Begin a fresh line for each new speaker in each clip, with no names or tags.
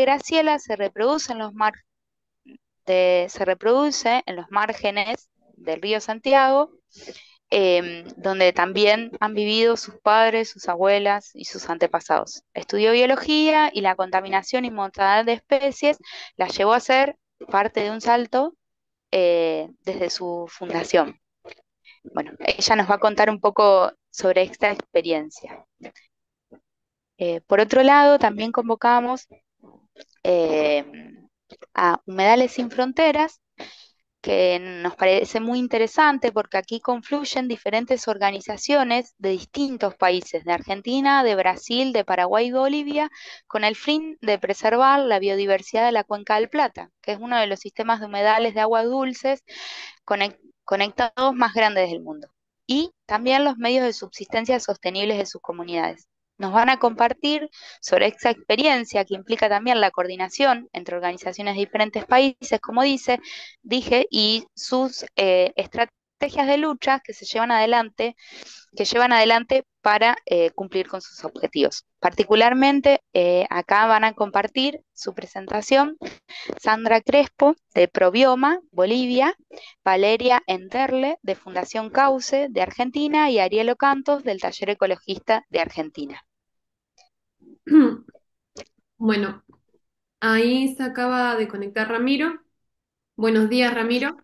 Graciela se reproduce en los márgenes del río Santiago, donde también han vivido sus padres, sus abuelas y sus antepasados. Estudió biología y la contaminación y mortandad de especies la llevó a ser parte de un salto desde su fundación. Bueno, ella nos va a contar un poco sobre esta experiencia. Por otro lado, también convocamos eh, a Humedales Sin Fronteras, que nos parece muy interesante porque aquí confluyen diferentes organizaciones de distintos países, de Argentina, de Brasil, de Paraguay y Bolivia, con el fin de preservar la biodiversidad de la Cuenca del Plata, que es uno de los sistemas de humedales de aguas dulces conectados más grandes del mundo, y también los medios de subsistencia sostenibles de sus comunidades. Nos van a compartir sobre esta experiencia que implica también la coordinación entre organizaciones de diferentes países, como dije, y sus estrategias de lucha que llevan adelante para cumplir con sus objetivos. Particularmente, acá van a compartir su presentación Sandra Crespo, de Probioma, Bolivia, Valeria Enterle, de Fundación Cauce, de Argentina, y Ariel Ocantos, del Taller Ecologista de Argentina.
Bueno, ahí se acaba de conectar Ramiro. Buenos días, Ramiro.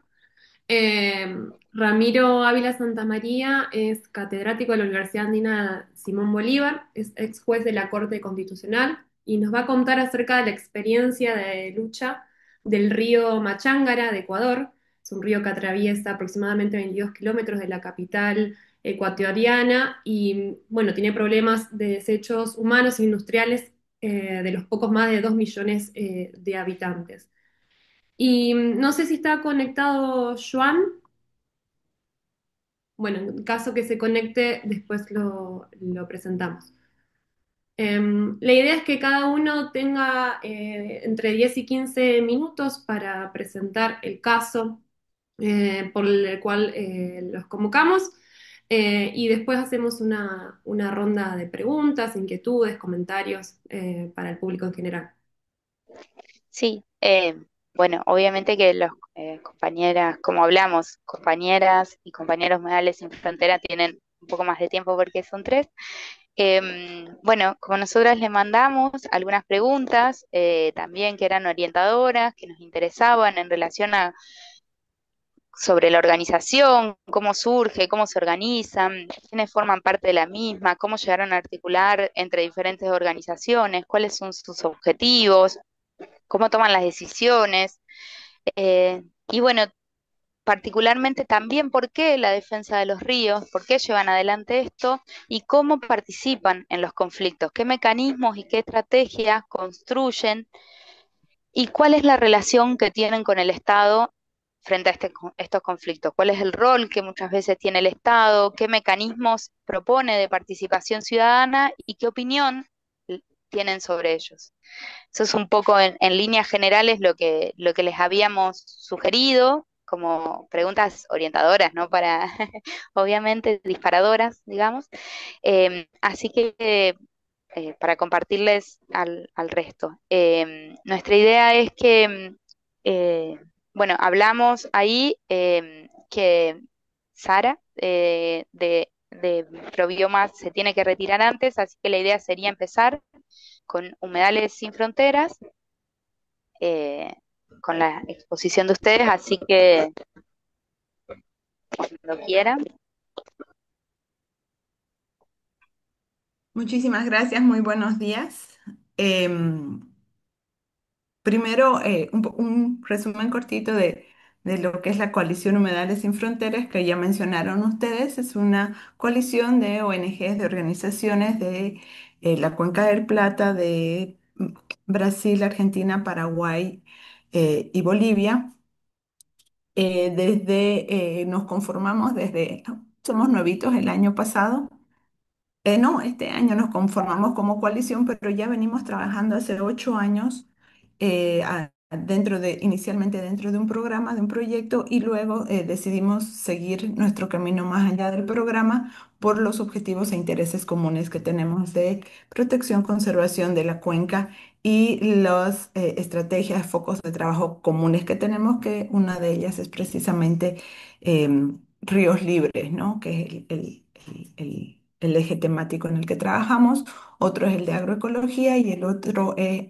Eh, Ramiro Ávila Santamaría es catedrático de la Universidad Andina Simón Bolívar, es ex juez de la Corte Constitucional y nos va a contar acerca de la experiencia de lucha del río Machángara de Ecuador. Es un río que atraviesa aproximadamente 22 kilómetros de la capital ecuatoriana y, bueno, tiene problemas de desechos humanos e industriales de los pocos más de 2 millones de habitantes. Y no sé si está conectado Joan. Bueno, en caso que se conecte, después lo presentamos. La idea es que cada uno tenga entre 10 y 15 minutos para presentar el caso por el cual los convocamos y después hacemos una ronda de preguntas, inquietudes, comentarios para el público en general.
Sí, bueno, obviamente que los compañeras, como hablamos, compañeras y compañeros Medales Sin Frontera tienen un poco más de tiempo porque son tres. Bueno, como nosotras le mandamos algunas preguntas también que eran orientadoras, que nos interesaban en relación a sobre la organización, cómo surge, cómo se organizan, quiénes forman parte de la misma, cómo llegaron a articular entre diferentes organizaciones, cuáles son sus objetivos, cómo toman las decisiones, y bueno, particularmente también por qué la defensa de los ríos, por qué llevan adelante esto y cómo participan en los conflictos, qué mecanismos y qué estrategias construyen y cuál es la relación que tienen con el Estado frente a estos conflictos, cuál es el rol que muchas veces tiene el Estado, qué mecanismos propone de participación ciudadana y qué opinión tienen sobre ellos. Eso es un poco en líneas generales lo que les habíamos sugerido como preguntas orientadoras, ¿no? Para, obviamente, disparadoras, digamos. Así que para compartirles al resto. Nuestra idea es que, bueno, hablamos ahí que Sara de Probioma se tiene que retirar antes, así que la idea sería empezar con Humedales Sin Fronteras, eh, con la exposición de ustedes, así que cuando quieran.
Muchísimas gracias, muy buenos días. Primero, un resumen cortito de lo que es la coalición Humedales Sin Fronteras, que ya mencionaron ustedes. Es una coalición de ONGs, de organizaciones de la Cuenca del Plata, de Brasil, Argentina, Paraguay y Bolivia. Nos conformamos somos nuevitos el año pasado. No, este año nos conformamos como coalición, pero ya venimos trabajando hace 8 años inicialmente dentro de un programa, de un proyecto, y luego decidimos seguir nuestro camino más allá del programa por los objetivos e intereses comunes que tenemos de protección, conservación de la cuenca y las estrategias, focos de trabajo comunes que tenemos, que una de ellas es precisamente ríos libres, ¿no? Que es el eje temático en el que trabajamos. Otro es el de agroecología y el otro es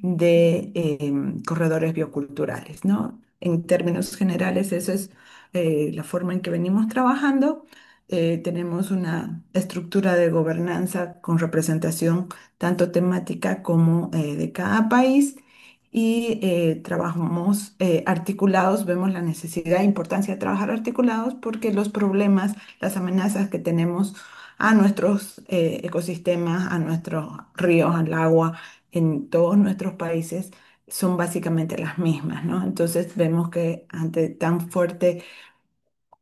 de corredores bioculturales, ¿no? En términos generales, eso es la forma en que venimos trabajando. Tenemos una estructura de gobernanza con representación tanto temática como de cada país y trabajamos articulados, vemos la necesidad e importancia de trabajar articulados porque los problemas, las amenazas que tenemos a nuestros ecosistemas, a nuestros ríos, al agua, en todos nuestros países son básicamente las mismas, ¿no? Entonces vemos que ante tan fuerte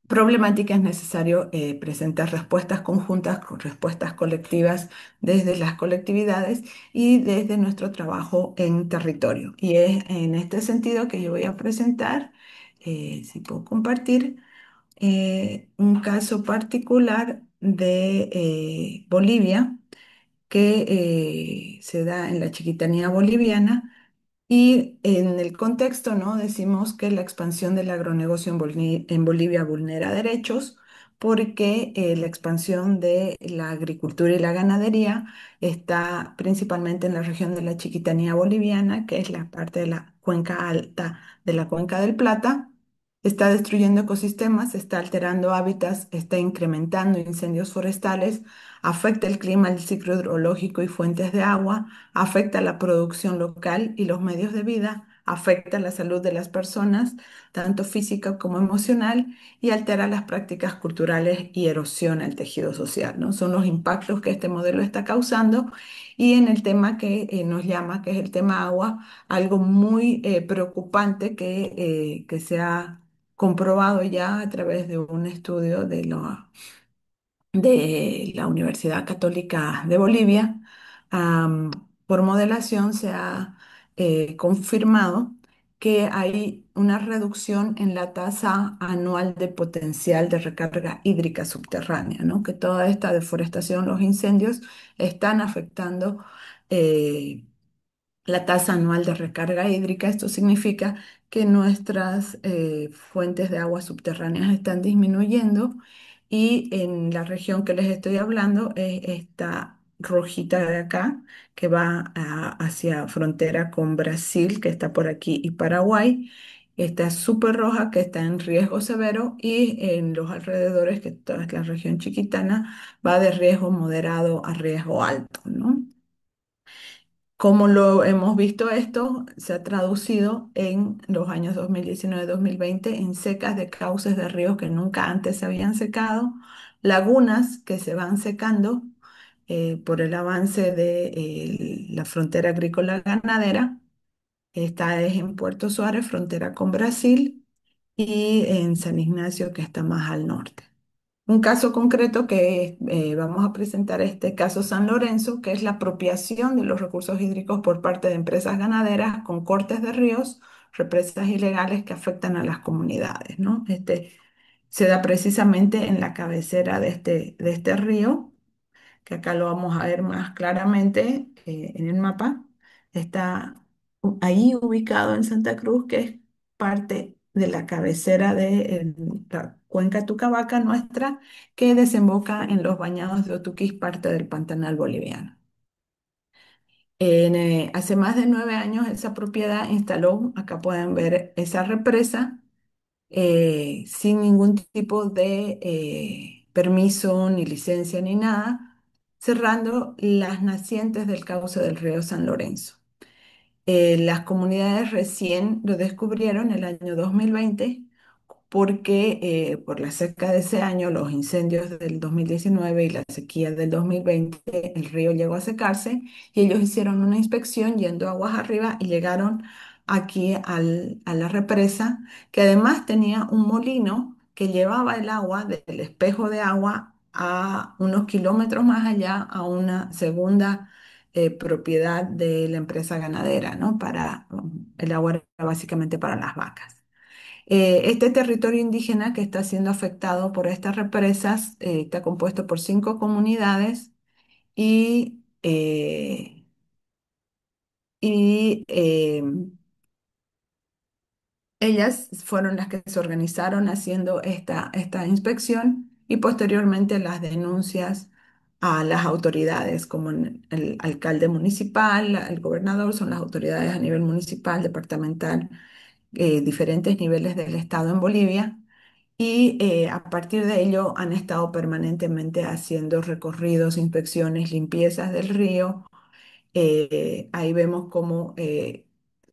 problemática es necesario presentar respuestas conjuntas, con respuestas colectivas desde las colectividades y desde nuestro trabajo en territorio. Y es en este sentido que yo voy a presentar, si puedo compartir, un caso particular de Bolivia que se da en la Chiquitanía boliviana y en el contexto, ¿no? Decimos que la expansión del agronegocio en Bolivia vulnera derechos porque la expansión de la agricultura y la ganadería está principalmente en la región de la Chiquitanía boliviana, que es la parte de la cuenca alta de la Cuenca del Plata. Está destruyendo ecosistemas, está alterando hábitats, está incrementando incendios forestales, afecta el clima, el ciclo hidrológico y fuentes de agua, afecta la producción local y los medios de vida, afecta la salud de las personas, tanto física como emocional, y altera las prácticas culturales y erosiona el tejido social, ¿no? Son los impactos que este modelo está causando. Y en el tema que nos llama, que es el tema agua, algo muy preocupante que se ha comprobado ya a través de un estudio de la Universidad Católica de Bolivia. Por modelación se ha confirmado que hay una reducción en la tasa anual de potencial de recarga hídrica subterránea, ¿no? Que toda esta deforestación, los incendios, están afectando eh, la tasa anual de recarga hídrica. Esto significa que nuestras fuentes de aguas subterráneas están disminuyendo y en la región que les estoy hablando es esta rojita de acá que va hacia frontera con Brasil, que está por aquí, y Paraguay. Esta súper roja que está en riesgo severo y en los alrededores, que toda la región chiquitana, va de riesgo moderado a riesgo alto, ¿no? Como lo hemos visto esto, se ha traducido en los años 2019-2020 en secas de cauces de ríos que nunca antes se habían secado, lagunas que se van secando por el avance de la frontera agrícola ganadera. Esta es en Puerto Suárez, frontera con Brasil, y en San Ignacio, que está más al norte. Un caso concreto que vamos a presentar, este caso San Lorenzo, que es la apropiación de los recursos hídricos por parte de empresas ganaderas con cortes de ríos, represas ilegales que afectan a las comunidades, ¿no? Este se da precisamente en la cabecera de este río, que acá lo vamos a ver más claramente en el mapa. Está ahí ubicado en Santa Cruz, que es parte de la cabecera de la cuenca Tucabaca nuestra, que desemboca en los bañados de Otuquis, parte del Pantanal boliviano. Hace más de 9 años esa propiedad instaló, acá pueden ver esa represa, sin ningún tipo de permiso, ni licencia, ni nada, cerrando las nacientes del cauce del río San Lorenzo. Las comunidades recién lo descubrieron el año 2020 porque por la seca de ese año, los incendios del 2019 y la sequía del 2020, el río llegó a secarse y ellos hicieron una inspección yendo aguas arriba y llegaron aquí a la represa, que además tenía un molino que llevaba el agua del espejo de agua a unos kilómetros más allá a una segunda propiedad de la empresa ganadera, ¿no? Para el agua era básicamente para las vacas. Este territorio indígena que está siendo afectado por estas represas está compuesto por 5 comunidades y, y ellas fueron las que se organizaron haciendo esta inspección y posteriormente las denuncias a las autoridades, como el alcalde municipal, el gobernador, son las autoridades a nivel municipal, departamental, diferentes niveles del Estado en Bolivia. Y a partir de ello han estado permanentemente haciendo recorridos, inspecciones, limpiezas del río. Ahí vemos cómo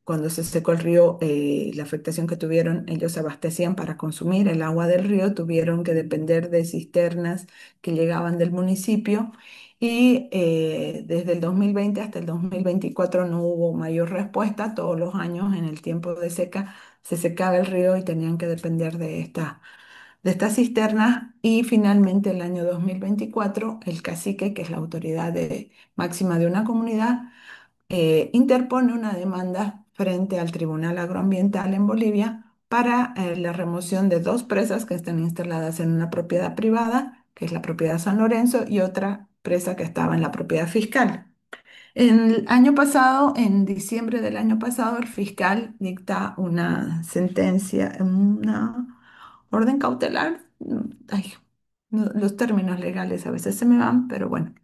cuando se secó el río, la afectación que tuvieron, ellos se abastecían para consumir el agua del río, tuvieron que depender de cisternas que llegaban del municipio y desde el 2020 hasta el 2024 no hubo mayor respuesta. Todos los años en el tiempo de seca se secaba el río y tenían que depender de estas cisternas y finalmente el año 2024 el cacique, que es la autoridad máxima de una comunidad, interpone una demanda frente al Tribunal Agroambiental en Bolivia para la remoción de 2 presas que están instaladas en una propiedad privada, que es la propiedad San Lorenzo, y otra presa que estaba en la propiedad fiscal. El año pasado, en diciembre del año pasado, el fiscal dicta una sentencia, una orden cautelar. Ay, los términos legales a veces se me van, pero bueno,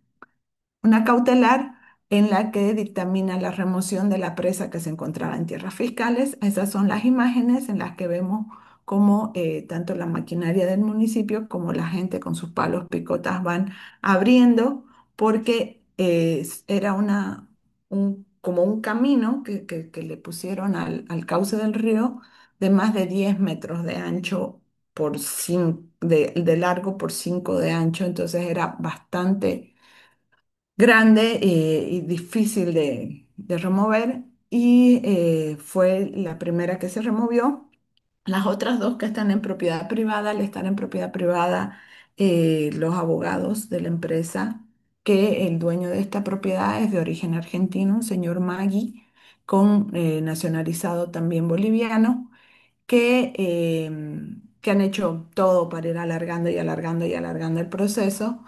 una cautelar en la que dictamina la remoción de la presa que se encontraba en tierras fiscales. Esas son las imágenes en las que vemos cómo tanto la maquinaria del municipio como la gente con sus palos picotas van abriendo, porque era como un camino que le pusieron al cauce del río de más de 10 metros de ancho por 5, de largo por 5 de ancho, entonces era bastante grande y difícil de remover y fue la primera que se removió. Las otras 2 que están en propiedad privada, al estar en propiedad privada, los abogados de la empresa, que el dueño de esta propiedad es de origen argentino, un señor Maggi, con nacionalizado también boliviano que han hecho todo para ir alargando y alargando y alargando el proceso.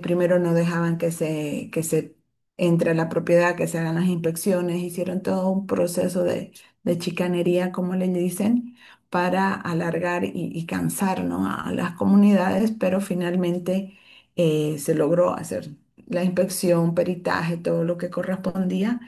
Primero no dejaban que se entre a la propiedad, que se hagan las inspecciones, hicieron todo un proceso de chicanería, como le dicen, para alargar y cansar, ¿no?, a las comunidades, pero finalmente se logró hacer la inspección, peritaje, todo lo que correspondía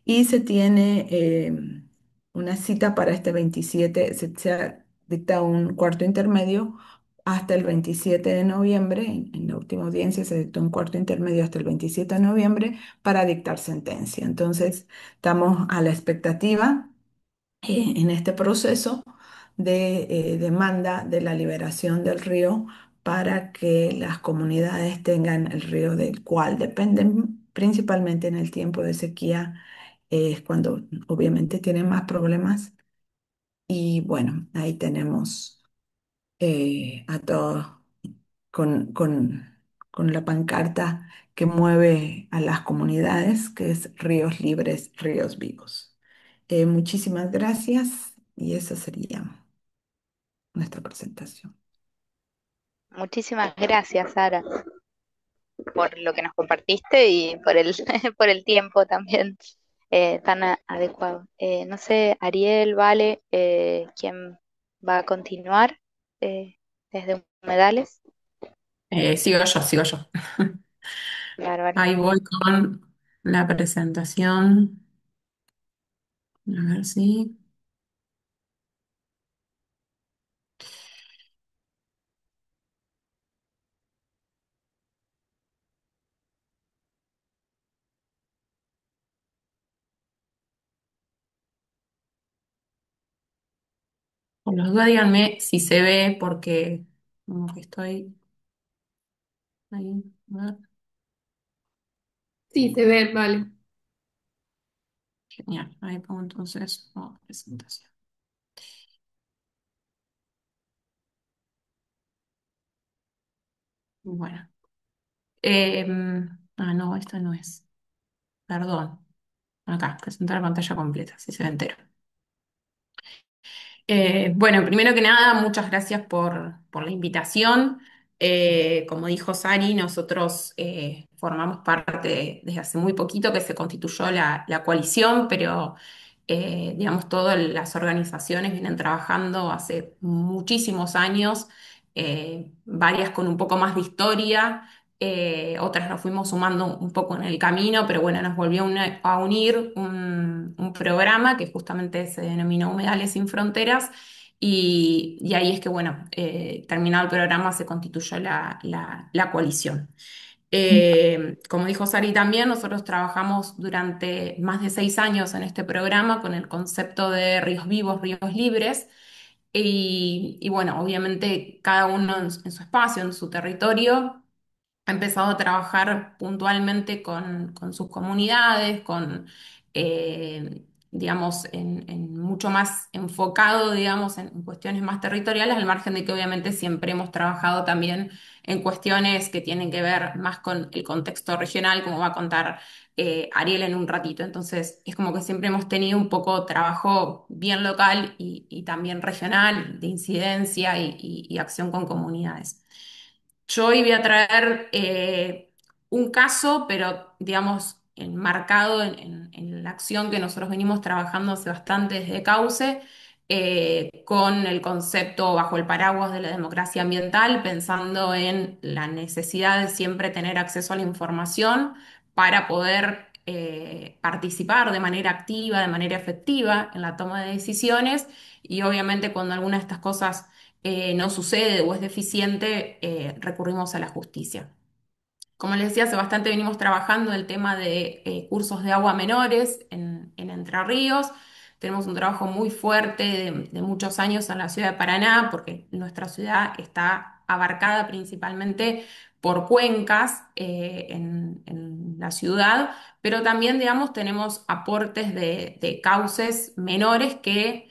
y se tiene una cita para este 27. Se ha dictado un cuarto intermedio hasta el 27 de noviembre. En la última audiencia se dictó un cuarto intermedio hasta el 27 de noviembre para dictar sentencia. Entonces, estamos a la expectativa en este proceso de demanda de la liberación del río para que las comunidades tengan el río del cual dependen principalmente en el tiempo de sequía, es cuando obviamente tienen más problemas. Y bueno, ahí tenemos a todos con, con, con la pancarta que mueve a las comunidades, que es Ríos Libres, Ríos Vivos. Muchísimas gracias y esa sería nuestra presentación.
Muchísimas gracias, Sara, por lo que nos compartiste y por el, por el tiempo también tan adecuado. No sé, Ariel, Vale, ¿quién va a continuar desde Humedales?
Sigo yo.
Bárbaro.
Ahí voy con la presentación. A ver si. Por los dudas, díganme si se ve, porque como que estoy ahí. A ver,
Sí, se ve, vale.
genial. Ahí pongo entonces presentación. Bueno. No, esta no es. Perdón. Acá, presentar pantalla completa, si se ve entero. Bueno, primero que nada, muchas gracias por la invitación. Como dijo Sari, nosotros formamos parte desde hace muy poquito que se constituyó la coalición, pero digamos, todas las organizaciones vienen trabajando hace muchísimos años, varias con un poco más de historia, otras nos fuimos sumando un poco en el camino, pero bueno, nos volvió a unir un programa que justamente se denominó Humedales sin Fronteras. Y ahí es que, bueno, terminado el programa se constituyó la coalición. Como dijo Sari también, nosotros trabajamos durante más de 6 años en este programa con el concepto de ríos vivos, ríos libres. Y bueno, obviamente cada uno en su espacio, en su territorio ha empezado a trabajar puntualmente con sus comunidades, digamos, en mucho más enfocado, digamos, en cuestiones más territoriales, al margen de que obviamente siempre hemos trabajado también en cuestiones que tienen que ver más con el contexto regional, como va a contar Ariel en un ratito. Entonces, es como que siempre hemos tenido un poco trabajo bien local y también regional, de incidencia y acción con comunidades. Yo hoy voy a traer un caso, pero digamos, enmarcado en la acción que nosotros venimos trabajando hace bastante desde Cauce, con el concepto bajo el paraguas de la democracia ambiental, pensando en la necesidad de siempre tener acceso a la información para poder participar de manera activa, de manera efectiva en la toma de decisiones y obviamente cuando alguna de estas cosas no sucede o es deficiente, recurrimos a la justicia. Como les decía, hace bastante venimos trabajando el tema de cursos de agua menores en Entre Ríos. Tenemos un trabajo muy fuerte de muchos años en la ciudad de Paraná, porque nuestra ciudad está abarcada principalmente por cuencas en la ciudad, pero también, digamos, tenemos aportes de cauces menores que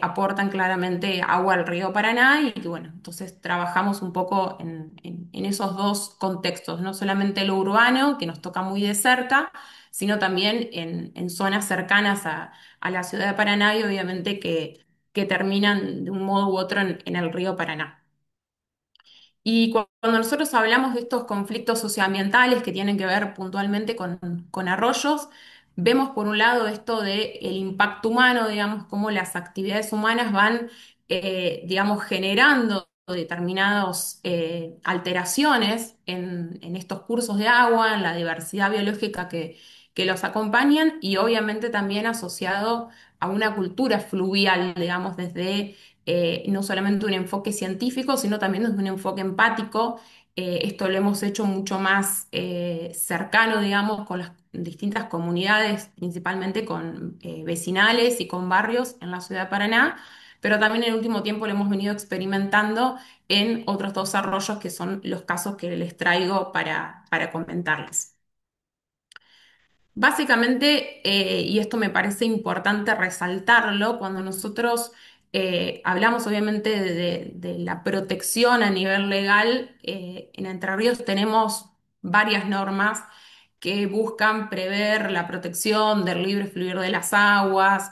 aportan claramente agua al río Paraná y que bueno, entonces trabajamos un poco en esos dos contextos, no solamente lo urbano, que nos toca muy de cerca, sino también en zonas cercanas a la ciudad de Paraná y obviamente que terminan de un modo u otro en el río Paraná. Y cuando nosotros hablamos de estos conflictos socioambientales que tienen que ver puntualmente con arroyos, vemos por un lado esto de el impacto humano, digamos, cómo las actividades humanas van, digamos, generando determinadas alteraciones en estos cursos de agua, en la diversidad biológica que los acompañan y obviamente también asociado a una cultura fluvial, digamos, desde no solamente un enfoque científico, sino también desde un enfoque empático. Esto lo hemos hecho mucho más cercano, digamos, con las distintas comunidades, principalmente con vecinales y con barrios en la ciudad de Paraná, pero también en el último tiempo lo hemos venido experimentando en otros dos arroyos que son los casos que les traigo para comentarles. Básicamente, y esto me parece importante resaltarlo, cuando nosotros hablamos obviamente de la protección a nivel legal, en Entre Ríos tenemos varias normas que buscan prever la protección del libre fluir de las aguas,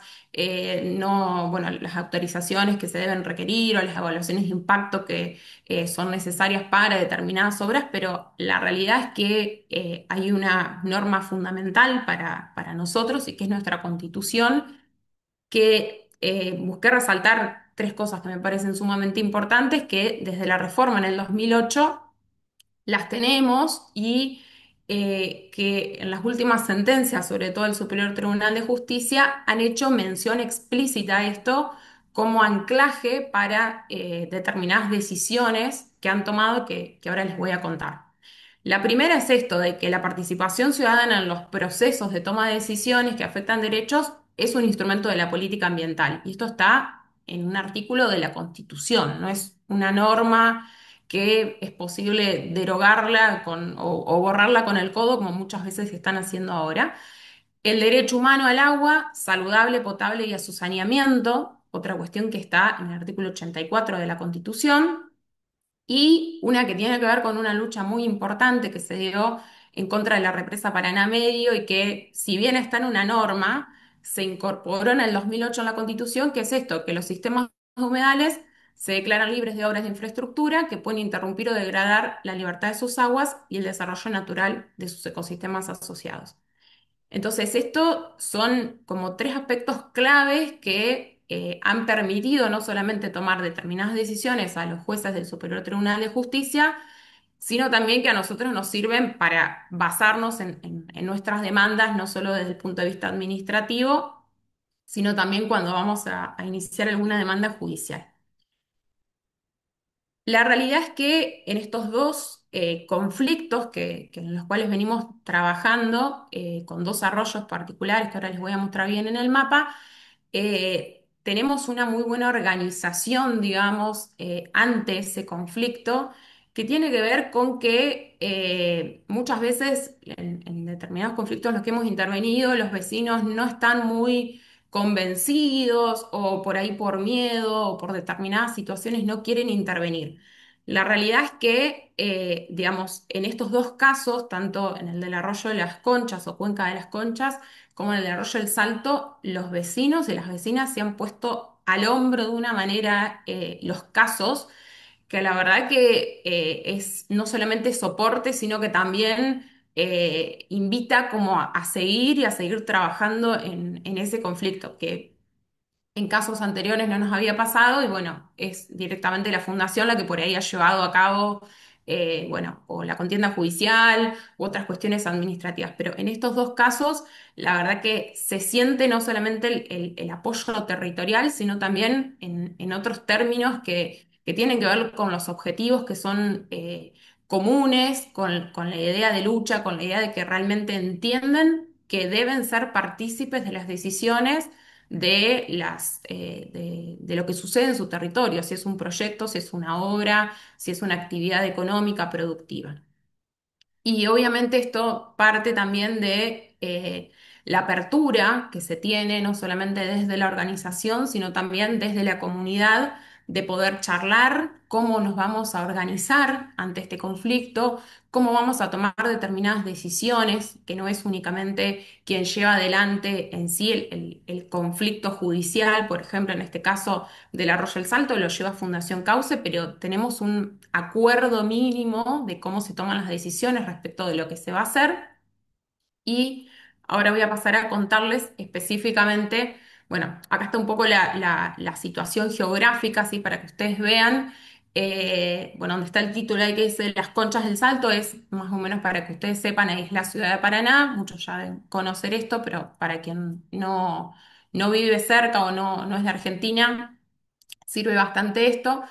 no, bueno, las autorizaciones que se deben requerir o las evaluaciones de impacto que son necesarias para determinadas obras, pero la realidad es que hay una norma fundamental para nosotros y que es nuestra Constitución, que busqué resaltar tres cosas que me parecen sumamente importantes, que desde la reforma en el 2008 las tenemos y que en las últimas sentencias, sobre todo el Superior Tribunal de Justicia, han hecho mención explícita a esto como anclaje para determinadas decisiones que han tomado que ahora les voy a contar. La primera es esto, de que la participación ciudadana en los procesos de toma de decisiones que afectan derechos es un instrumento de la política ambiental. Y esto está en un artículo de la Constitución, no es una norma que es posible derogarla o borrarla con el codo, como muchas veces se están haciendo ahora. El derecho humano al agua, saludable, potable y a su saneamiento, otra cuestión que está en el artículo 84 de la Constitución, y una que tiene que ver con una lucha muy importante que se dio en contra de la represa Paraná Medio y que, si bien está en una norma, se incorporó en el 2008 en la Constitución, que es esto, que los sistemas humedales se declaran libres de obras de infraestructura que pueden interrumpir o degradar la libertad de sus aguas y el desarrollo natural de sus ecosistemas asociados. Entonces, estos son como tres aspectos claves que han permitido no solamente tomar determinadas decisiones a los jueces del Superior Tribunal de Justicia, sino también que a nosotros nos sirven para basarnos en nuestras demandas, no solo desde el punto de vista administrativo, sino también cuando vamos a iniciar alguna demanda judicial. La realidad es que en estos dos conflictos en los cuales venimos trabajando, con dos arroyos particulares que ahora les voy a mostrar bien en el mapa, tenemos una muy buena organización, digamos, ante ese conflicto, que tiene que ver con que muchas veces en determinados conflictos en los que hemos intervenido, los vecinos no están muy convencidos o por ahí por miedo o por determinadas situaciones no quieren intervenir. La realidad es que, digamos, en estos dos casos, tanto en el del arroyo de las Conchas o Cuenca de las Conchas, como en el arroyo del Salto, los vecinos y las vecinas se han puesto al hombro de una manera los casos, que la verdad que es no solamente soporte, sino que también invita como a seguir y a seguir trabajando en ese conflicto, que en casos anteriores no nos había pasado y bueno, es directamente la fundación la que por ahí ha llevado a cabo, bueno, o la contienda judicial u otras cuestiones administrativas. Pero en estos dos casos, la verdad que se siente no solamente el apoyo territorial, sino también en otros términos que tienen que ver con los objetivos que son comunes, con la idea de lucha, con la idea de que realmente entienden que deben ser partícipes de las decisiones de lo que sucede en su territorio, si es un proyecto, si es una obra, si es una actividad económica productiva. Y obviamente esto parte también de la apertura que se tiene, no solamente desde la organización, sino también desde la comunidad, de poder charlar cómo nos vamos a organizar ante este conflicto, cómo vamos a tomar determinadas decisiones, que no es únicamente quien lleva adelante en sí el conflicto judicial, por ejemplo, en este caso del Arroyo del Salto lo lleva Fundación Cauce, pero tenemos un acuerdo mínimo de cómo se toman las decisiones respecto de lo que se va a hacer. Y ahora voy a pasar a contarles específicamente, bueno, acá está un poco la situación geográfica, así para que ustedes vean. Bueno, donde está el título ahí que dice Las Conchas del Salto, es más o menos para que ustedes sepan, ahí es la ciudad de Paraná, muchos ya deben conocer esto, pero para quien no vive cerca o no es de Argentina, sirve bastante esto.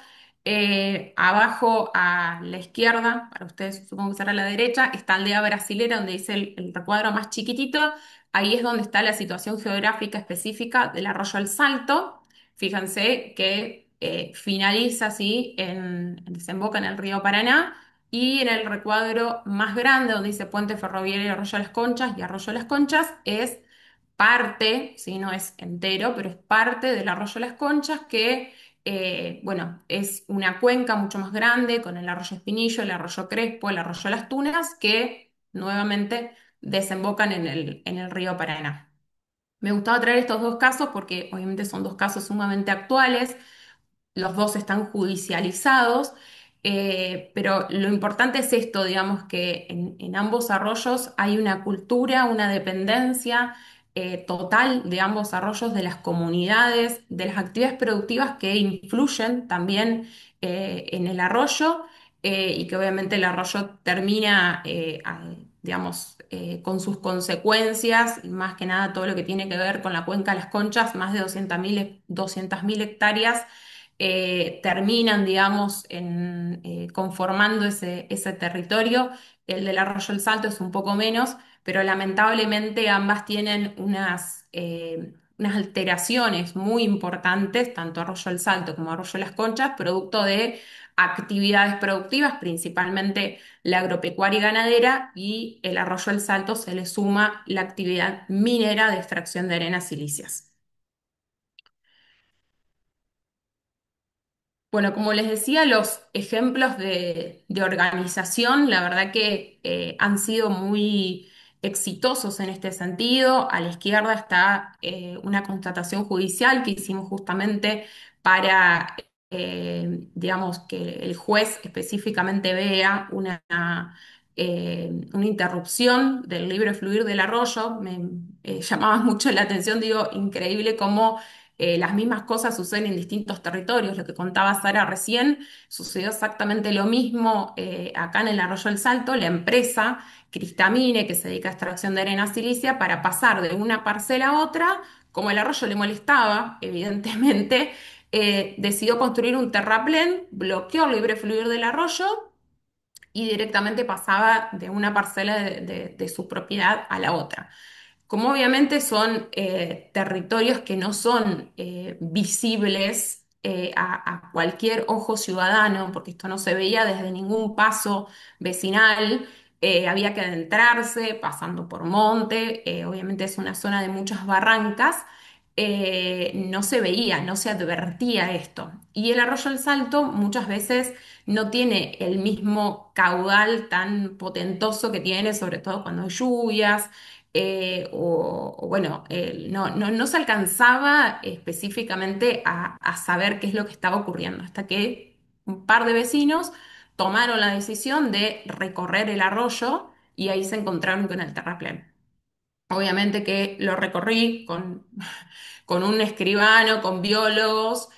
Abajo a la izquierda, para ustedes supongo que será a la derecha, está Aldea Brasilera, donde dice el recuadro más chiquitito. Ahí es donde está la situación geográfica específica del Arroyo El Salto. Fíjense que finaliza así, desemboca en el río Paraná. Y en el recuadro más grande, donde dice Puente Ferroviario Arroyo Las Conchas y Arroyo Las Conchas, es parte, si no es entero, pero es parte del Arroyo Las Conchas que bueno, es una cuenca mucho más grande con el arroyo Espinillo, el arroyo Crespo, el arroyo Las Tunas, que nuevamente desembocan en el río Paraná. Me gustaba traer estos dos casos porque obviamente son dos casos sumamente actuales, los dos están judicializados, pero lo importante es esto, digamos que en ambos arroyos hay una cultura, una dependencia total de ambos arroyos, de las comunidades, de las actividades productivas que influyen también en el arroyo, y que obviamente el arroyo termina, digamos, con sus consecuencias, y más que nada todo lo que tiene que ver con la cuenca de las Conchas, más de 200.000 hectáreas terminan, digamos, conformando ese territorio. El del Arroyo El Salto es un poco menos, pero lamentablemente ambas tienen unas alteraciones muy importantes, tanto Arroyo El Salto como Arroyo Las Conchas, producto de actividades productivas, principalmente la agropecuaria y ganadera, y el Arroyo El Salto se le suma la actividad minera de extracción de arenas silíceas. Bueno, como les decía, los ejemplos de organización, la verdad que han sido muy exitosos en este sentido. A la izquierda está una constatación judicial que hicimos justamente para, digamos, que el juez específicamente vea una interrupción del libre fluir del arroyo. Me llamaba mucho la atención, digo, increíble cómo las mismas cosas suceden en distintos territorios. Lo que contaba Sara recién, sucedió exactamente lo mismo acá en el Arroyo del Salto. La empresa Cristamine, que se dedica a extracción de arena silicia, para pasar de una parcela a otra, como el arroyo le molestaba, evidentemente, decidió construir un terraplén, bloqueó el libre fluir del arroyo y directamente pasaba de una parcela de su propiedad a la otra. Como obviamente son territorios que no son visibles a cualquier ojo ciudadano, porque esto no se veía desde ningún paso vecinal, había que adentrarse pasando por monte, obviamente es una zona de muchas barrancas, no se veía, no se advertía esto. Y el arroyo El Salto muchas veces no tiene el mismo caudal tan potentoso que tiene, sobre todo cuando hay lluvias bueno, no se alcanzaba específicamente a saber qué es lo que estaba ocurriendo, hasta que un par de vecinos tomaron la decisión de recorrer el arroyo y ahí se encontraron con el terraplén. Obviamente que lo recorrí con un escribano, con biólogos,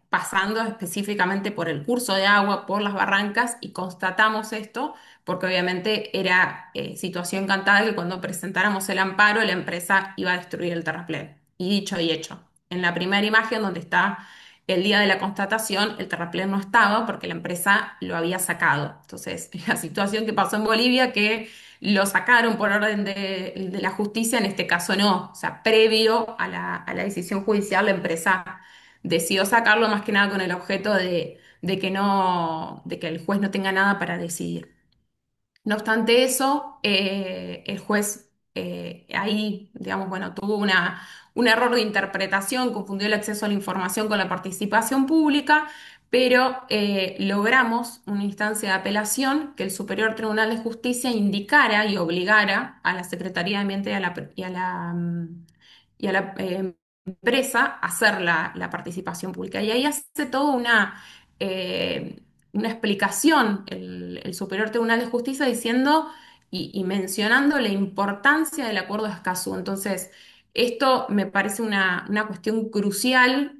pasando específicamente por el curso de agua, por las barrancas, y constatamos esto porque obviamente era situación cantada que cuando presentáramos el amparo la empresa iba a destruir el terraplén. Y dicho y hecho. En la primera imagen donde está el día de la constatación, el terraplén no estaba porque la empresa lo había sacado. Entonces, la situación que pasó en Bolivia, que lo sacaron por orden de la justicia, en este caso no. O sea, previo a la decisión judicial, la empresa decidió sacarlo más que nada con el objeto de que no, de que el juez no tenga nada para decidir. No obstante eso, el juez ahí, digamos, bueno, tuvo un error de interpretación, confundió el acceso a la información con la participación pública, pero logramos una instancia de apelación que el Superior Tribunal de Justicia indicara y obligara a la Secretaría de Ambiente y a la empresa a hacer la participación pública. Y ahí hace toda una explicación el Superior Tribunal de Justicia diciendo y mencionando la importancia del acuerdo de Escazú. Entonces, esto me parece una cuestión crucial,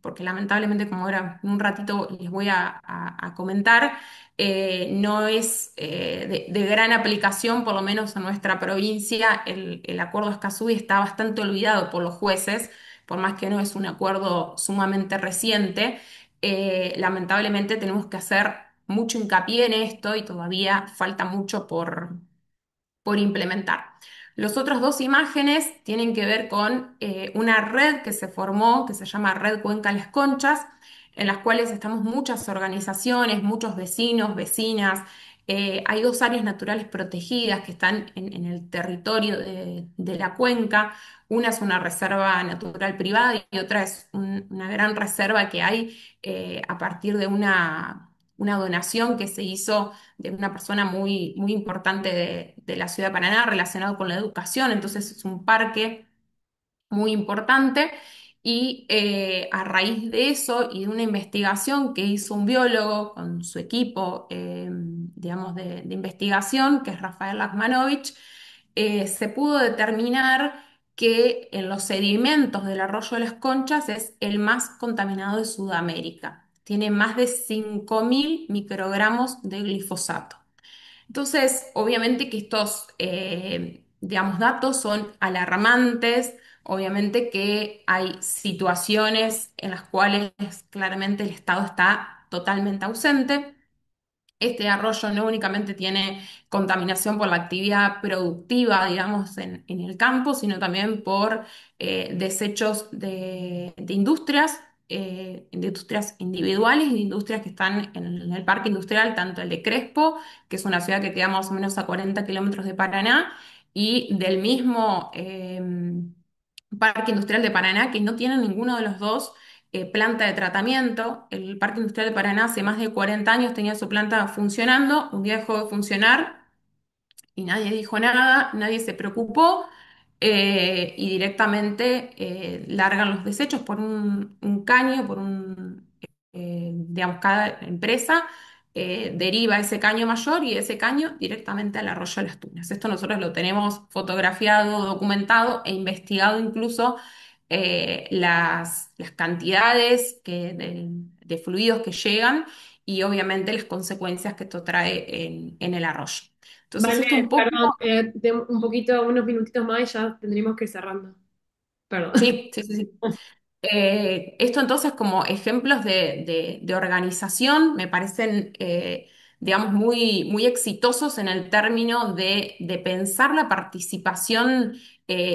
porque lamentablemente, como ahora en un ratito les voy a comentar, no es de gran aplicación, por lo menos en nuestra provincia, el acuerdo de Escazú y está bastante olvidado por los jueces, por más que no es un acuerdo sumamente reciente. Lamentablemente tenemos que hacer mucho hincapié en esto y todavía falta mucho por implementar. Los otros dos imágenes tienen que ver con una red que se formó, que se llama Red Cuenca Las Conchas, en las cuales estamos muchas organizaciones, muchos vecinos, vecinas. Hay dos áreas naturales protegidas que están en el territorio de la cuenca. Una es una reserva natural privada y otra es una gran reserva que hay a partir de una donación que se hizo de una persona muy, muy importante de la ciudad de Paraná relacionado con la educación. Entonces es un parque muy importante y a raíz de eso y de una investigación que hizo un biólogo con su equipo, digamos, de investigación, que es Rafael Lachmanovich, se pudo determinar que en los sedimentos del arroyo de las Conchas es el más contaminado de Sudamérica. Tiene más de 5.000 microgramos de glifosato. Entonces, obviamente que estos, digamos, datos son alarmantes, obviamente que hay situaciones en las cuales claramente el Estado está totalmente ausente. Este arroyo no únicamente tiene contaminación por la actividad productiva, digamos, en el campo, sino también por desechos de industrias individuales y de industrias que están en el parque industrial, tanto el de Crespo, que es una ciudad que queda más o menos a 40 kilómetros de Paraná, y del mismo parque industrial de Paraná, que no tiene ninguno de los dos planta de tratamiento. El Parque Industrial de Paraná hace más de 40 años tenía su planta funcionando, un día dejó de funcionar y nadie dijo nada, nadie se preocupó y directamente largan los desechos por un caño, digamos, cada empresa deriva ese caño mayor y ese caño directamente al arroyo de las Tunas. Esto nosotros lo tenemos fotografiado, documentado e investigado incluso las cantidades de fluidos que llegan y obviamente las consecuencias que esto trae en el arroyo. Entonces,
Vale,
esto un poco.
perdón, un poquito, unos minutitos más y ya tendríamos que ir cerrando. Perdón.
Sí, sí, sí, sí. Esto entonces como ejemplos de organización me parecen, digamos, muy, muy exitosos en el término de pensar la participación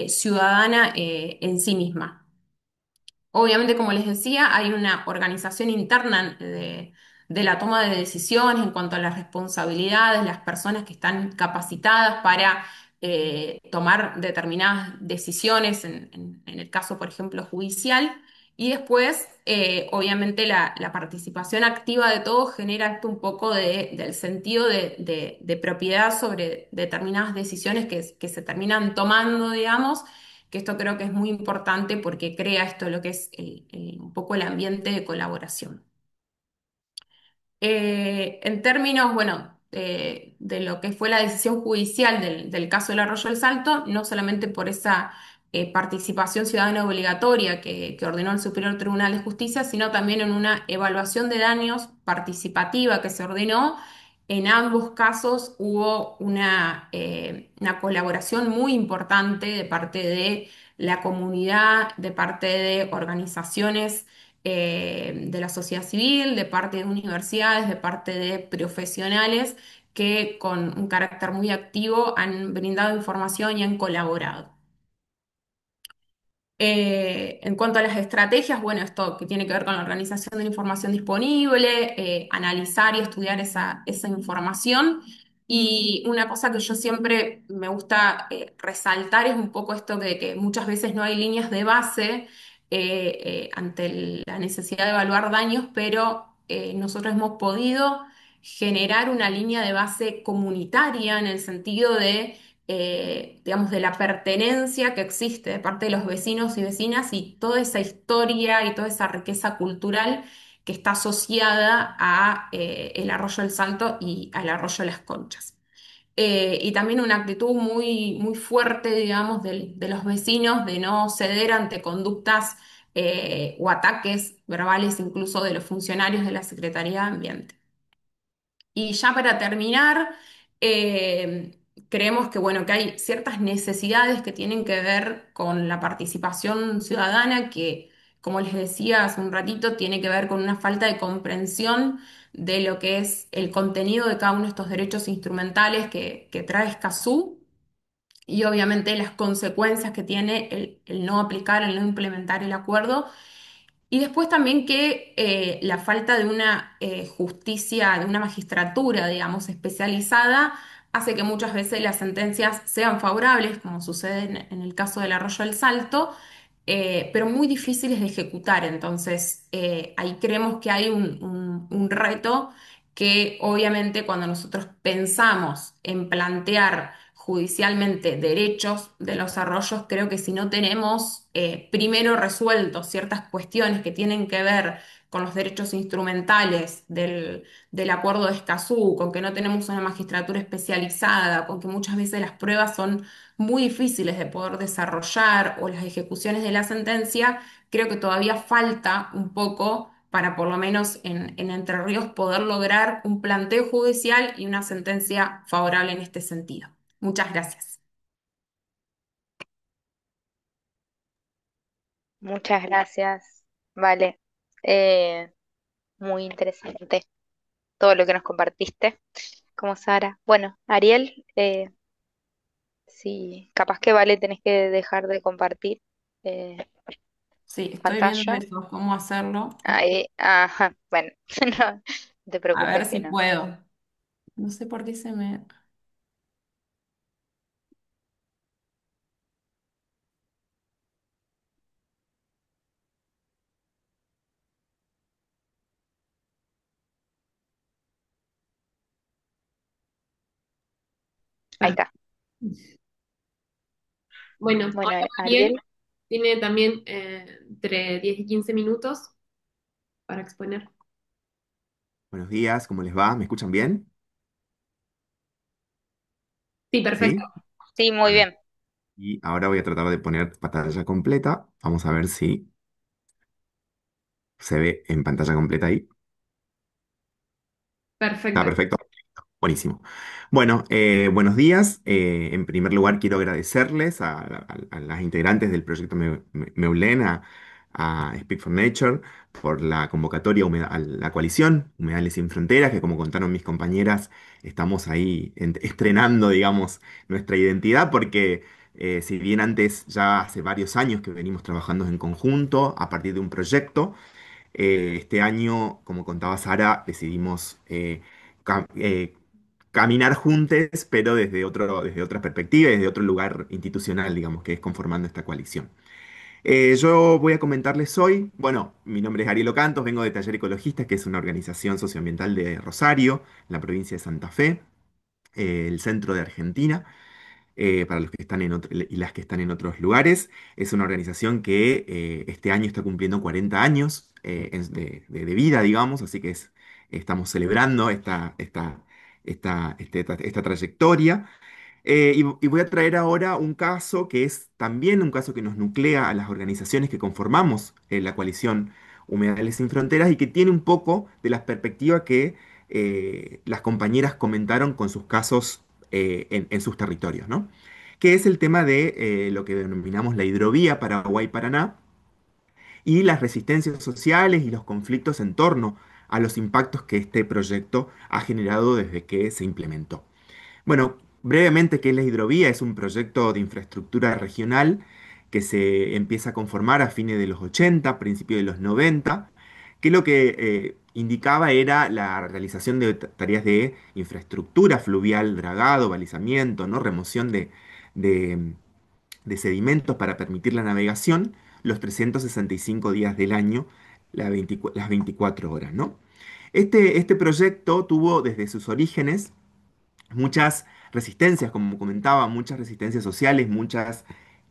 ciudadana en sí misma. Obviamente, como les decía, hay una organización interna de la toma de decisiones en cuanto a las responsabilidades, las personas que están capacitadas para tomar determinadas decisiones, en el caso, por ejemplo, judicial. Y después, obviamente, la participación activa de todos genera esto un poco del sentido de propiedad sobre determinadas decisiones que se terminan tomando, digamos, que esto creo que es muy importante porque crea esto lo que es un poco el ambiente de colaboración. En términos, bueno, de lo que fue la decisión judicial del caso del Arroyo del Salto, no solamente por esa participación ciudadana obligatoria que ordenó el Superior Tribunal de Justicia, sino también en una evaluación de daños participativa que se ordenó. En ambos casos hubo una colaboración muy importante de parte de la comunidad, de parte de organizaciones de la sociedad civil, de parte de universidades, de parte de profesionales que con un carácter muy activo han brindado información y han colaborado. En cuanto a las estrategias, bueno, esto que tiene que ver con la organización de la información disponible, analizar y estudiar esa información. Y una cosa que yo siempre me gusta resaltar es un poco esto de que muchas veces no hay líneas de base ante la necesidad de evaluar daños, pero nosotros hemos podido generar una línea de base comunitaria en el sentido de digamos, de la pertenencia que existe de parte de los vecinos y vecinas y toda esa historia y toda esa riqueza cultural que está asociada a el Arroyo del Salto y al Arroyo de las Conchas. Y también una actitud muy, muy fuerte, digamos, de los vecinos de no ceder ante conductas o ataques verbales incluso de los funcionarios de la Secretaría de Ambiente. Y ya para terminar, creemos que, bueno, que hay ciertas necesidades que tienen que ver con la participación ciudadana, que, como les decía hace un ratito, tiene que ver con una falta de comprensión de lo que es el contenido de cada uno de estos derechos instrumentales que trae Escazú y obviamente las consecuencias que tiene el no aplicar, el no implementar el acuerdo y después también que la falta de una justicia, de una magistratura, digamos, especializada, hace que muchas veces las sentencias sean favorables, como sucede en el caso del Arroyo del Salto, pero muy difíciles de ejecutar. Entonces, ahí creemos que hay un reto que obviamente cuando nosotros pensamos en plantear judicialmente derechos de los arroyos, creo que si no tenemos primero resueltos ciertas cuestiones que tienen que ver con los derechos instrumentales del acuerdo de Escazú, con que no tenemos una magistratura especializada, con que muchas veces las pruebas son muy difíciles de poder desarrollar o las ejecuciones de la sentencia, creo que todavía falta un poco para por lo menos en Entre Ríos poder lograr un planteo judicial y una sentencia favorable en este sentido. Muchas gracias.
Muchas gracias. Vale. Eh, Muy interesante todo lo que nos compartiste, como Sara. Bueno, Ariel, sí, capaz que vale, tenés que dejar de compartir
Sí, estoy viendo
pantalla.
eso, cómo hacerlo.
Ahí, ajá, bueno, no te
A ver
preocupes que
si
no.
puedo. No sé por qué se me...
Ahí
Ah,
está.
bueno,
Bueno,
hola Ariel,
Ariel,
tiene también entre 10 y 15 minutos para exponer.
Buenos días, ¿cómo les va? ¿Me escuchan bien?
Sí, perfecto.
¿Sí?
sí, muy
Bueno,
bien.
y ahora voy a tratar de poner pantalla completa. Vamos a ver si se ve en pantalla completa ahí. Está
Perfecto.
perfecto. Buenísimo. Bueno, buenos días. En primer lugar, quiero agradecerles a las integrantes del proyecto Meulen, a Speak for Nature, por la convocatoria a la coalición Humedales Sin Fronteras, que como contaron mis compañeras, estamos ahí estrenando, digamos, nuestra identidad, porque si bien antes, ya hace varios años que venimos trabajando en conjunto a partir de un proyecto, este año, como contaba Sara, decidimos caminar juntos, pero desde otra perspectiva y desde otro lugar institucional, digamos, que es conformando esta coalición. Yo voy a comentarles hoy, bueno, mi nombre es Ariel Ocantos, vengo de Taller Ecologista, que es una organización socioambiental de Rosario, en la provincia de Santa Fe, el centro de Argentina, para los que están y las que están en otros lugares. Es una organización que este año está cumpliendo 40 años de vida, digamos, así que estamos celebrando esta trayectoria. Y voy a traer ahora un caso que es también un caso que nos nuclea a las organizaciones que conformamos la coalición Humedales Sin Fronteras y que tiene un poco de la perspectiva que las compañeras comentaron con sus casos en sus territorios, ¿no? Que es el tema de lo que denominamos la hidrovía Paraguay-Paraná y las resistencias sociales y los conflictos en torno a los impactos que este proyecto ha generado desde que se implementó. Bueno, brevemente, ¿qué es la hidrovía? Es un proyecto de infraestructura regional que se empieza a conformar a fines de los 80, principios de los 90, que lo que indicaba era la realización de tareas de infraestructura fluvial, dragado, balizamiento, ¿no? Remoción de, de sedimentos para permitir la navegación los 365 días del año, las 24 horas, ¿no? Este proyecto tuvo desde sus orígenes muchas resistencias, como comentaba, muchas resistencias sociales, muchas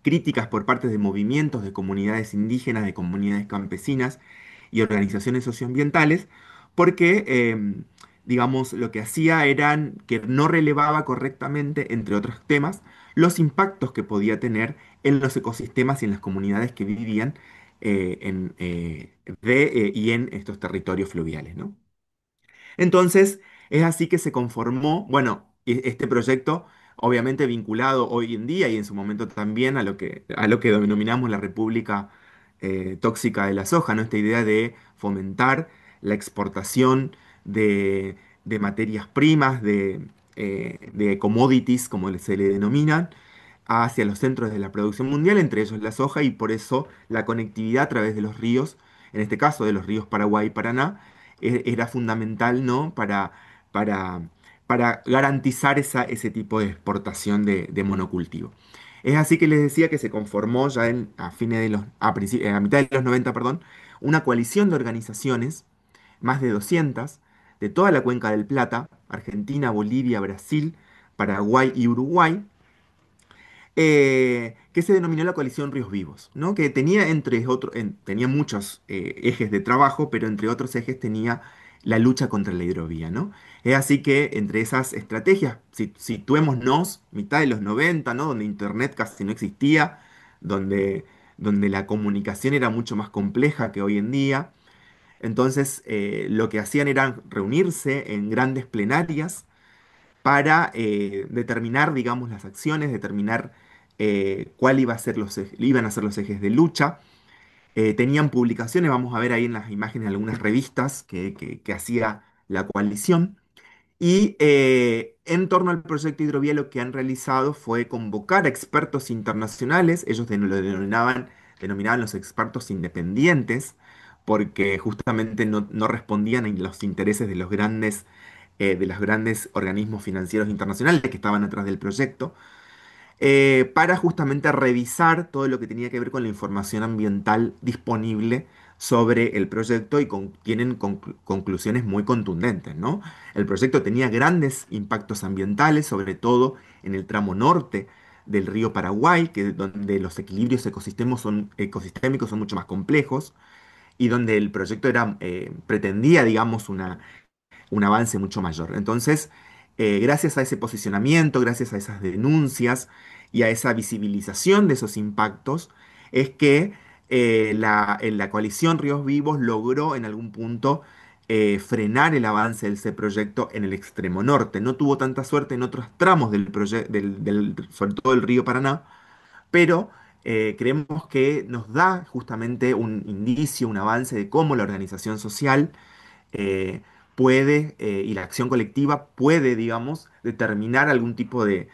críticas por parte de movimientos de comunidades indígenas, de comunidades campesinas y organizaciones socioambientales, porque, digamos, lo que hacía eran que no relevaba correctamente, entre otros temas, los impactos que podía tener en los ecosistemas y en las comunidades que vivían y en estos territorios fluviales, ¿no? Entonces, es así que se conformó, bueno, este proyecto, obviamente vinculado hoy en día y en su momento también a lo que denominamos la República Tóxica de la Soja, ¿no? Esta idea de fomentar la exportación de, de materias primas, de commodities, como se le denominan, hacia los centros de la producción mundial, entre ellos la soja, y por eso la conectividad a través de los ríos, en este caso de los ríos Paraguay y Paraná, era fundamental, ¿no? Para, para garantizar ese tipo de exportación de monocultivo. Es así que les decía que se conformó ya a fines de a mitad de los 90, perdón, una coalición de organizaciones, más de 200, de toda la cuenca del Plata, Argentina, Bolivia, Brasil, Paraguay y Uruguay, que se denominó la coalición Ríos Vivos, ¿no? Que tenía, tenía muchos ejes de trabajo, pero entre otros ejes tenía la lucha contra la hidrovía, ¿no? Es así que entre esas estrategias, situémonos mitad de los 90, ¿no? Donde Internet casi no existía, donde, donde la comunicación era mucho más compleja que hoy en día. Entonces, lo que hacían era reunirse en grandes plenarias para determinar, digamos, las acciones, determinar cuál iba a ser iban a ser los ejes de lucha. Tenían publicaciones, vamos a ver ahí en las imágenes algunas revistas que hacía la coalición. Y en torno al proyecto Hidrovía lo que han realizado fue convocar a expertos internacionales, ellos lo denominaban los expertos independientes, porque justamente no respondían a los intereses de los grandes organismos financieros internacionales que estaban atrás del proyecto. para justamente revisar todo lo que tenía que ver con la información ambiental disponible sobre el proyecto y tienen conclusiones muy contundentes, ¿no? El proyecto tenía grandes impactos ambientales, sobre todo en el tramo norte del río Paraguay, donde los equilibrios ecosistémicos son mucho más complejos y donde el proyecto pretendía, digamos, un avance mucho mayor. Entonces, gracias a ese posicionamiento, gracias a esas denuncias y a esa visibilización de esos impactos, es que la coalición Ríos Vivos logró en algún punto frenar el avance de ese proyecto en el extremo norte. No tuvo tanta suerte en otros tramos del proyecto, sobre todo el río Paraná, pero creemos que nos da justamente un indicio, un avance de cómo la organización social eh, y la acción colectiva puede, digamos, determinar algún tipo eh,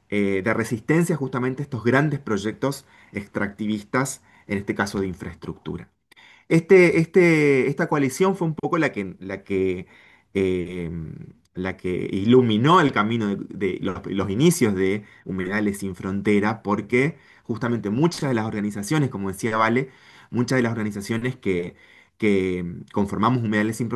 de resistencia justamente a estos grandes proyectos extractivistas, en este caso de infraestructura. Esta coalición fue un poco eh, la que iluminó el camino de los inicios de Humedales Sin Frontera, porque justamente muchas de las organizaciones, como decía Vale, muchas de las organizaciones que conformamos Humedales Sin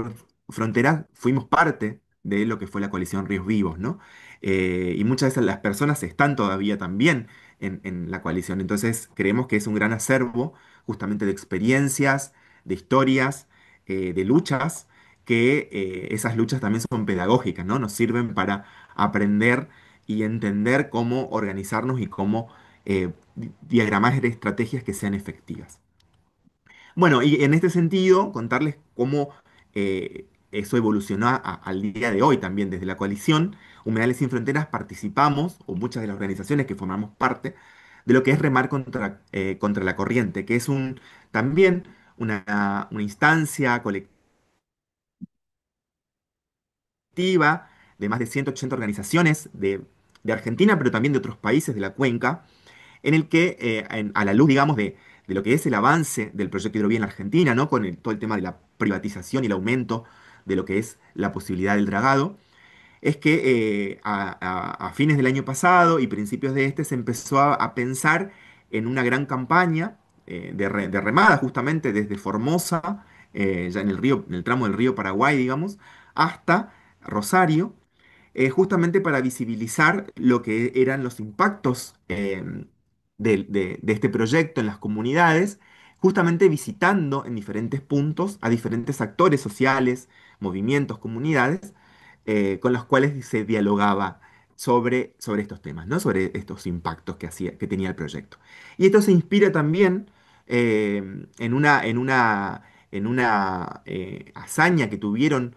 Frontera, fuimos parte de lo que fue la coalición Ríos Vivos, ¿no? Y muchas de las personas están todavía también en la coalición. Entonces, creemos que es un gran acervo justamente de experiencias, de historias, de luchas, que esas luchas también son pedagógicas, ¿no? Nos sirven para aprender y entender cómo organizarnos y cómo diagramar estrategias que sean efectivas. Bueno, y en este sentido, contarles cómo eso evolucionó al día de hoy también desde la coalición. Humedales Sin Fronteras participamos, o muchas de las organizaciones que formamos parte, de lo que es Remar contra la Corriente, que es también una instancia colectiva de más de 180 organizaciones de Argentina, pero también de otros países de la cuenca, en el que, a la luz, digamos, de lo que es el avance del proyecto Hidrovía en la Argentina, ¿no? Con todo el tema de la privatización y el aumento de lo que es la posibilidad del dragado, es que a fines del año pasado y principios de este se empezó a pensar en una gran campaña de remada justamente desde Formosa, ya en el río, en el tramo del río Paraguay, digamos, hasta Rosario, justamente para visibilizar lo que eran los impactos de este proyecto en las comunidades, justamente visitando en diferentes puntos a diferentes actores sociales, movimientos, comunidades, con los cuales se dialogaba sobre estos temas, ¿no? Sobre estos impactos que tenía el proyecto. Y esto se inspira también en una hazaña que tuvieron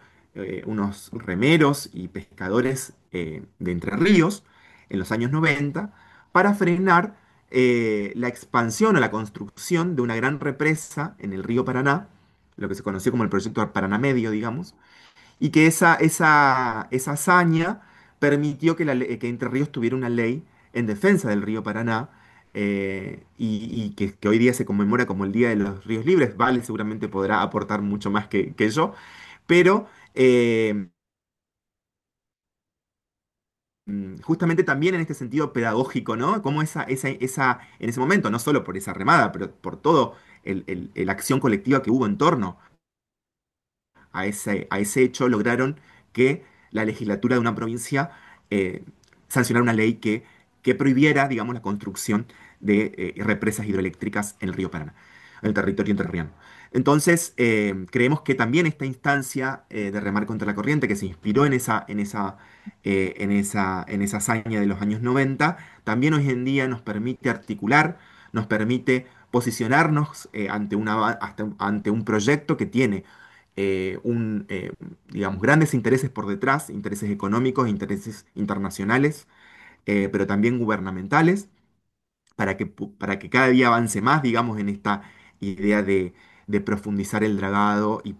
unos remeros y pescadores de Entre Ríos en los años 90 para frenar la expansión o la construcción de una gran represa en el río Paraná, lo que se conoció como el proyecto Paraná Medio, digamos, y que esa hazaña permitió que Entre Ríos tuviera una ley en defensa del río Paraná, y que hoy día se conmemora como el Día de los Ríos Libres. Vale, seguramente podrá aportar mucho más que yo, pero justamente también en este sentido pedagógico, ¿no? Como en ese momento, no solo por esa remada, pero por todo la acción colectiva que hubo en torno a ese hecho, lograron que la legislatura de una provincia eh, sancionara una ley que prohibiera, digamos, la construcción de represas hidroeléctricas en el río Paraná, en el territorio entrerriano. Entonces, creemos que también esta instancia de remar contra la corriente, que se inspiró en esa hazaña de los años 90, también hoy en día nos permite articular, nos permite posicionarnos ante un proyecto que tiene digamos, grandes intereses por detrás, intereses económicos, intereses internacionales, pero también gubernamentales, para que cada día avance más, digamos, en esta idea de profundizar el dragado y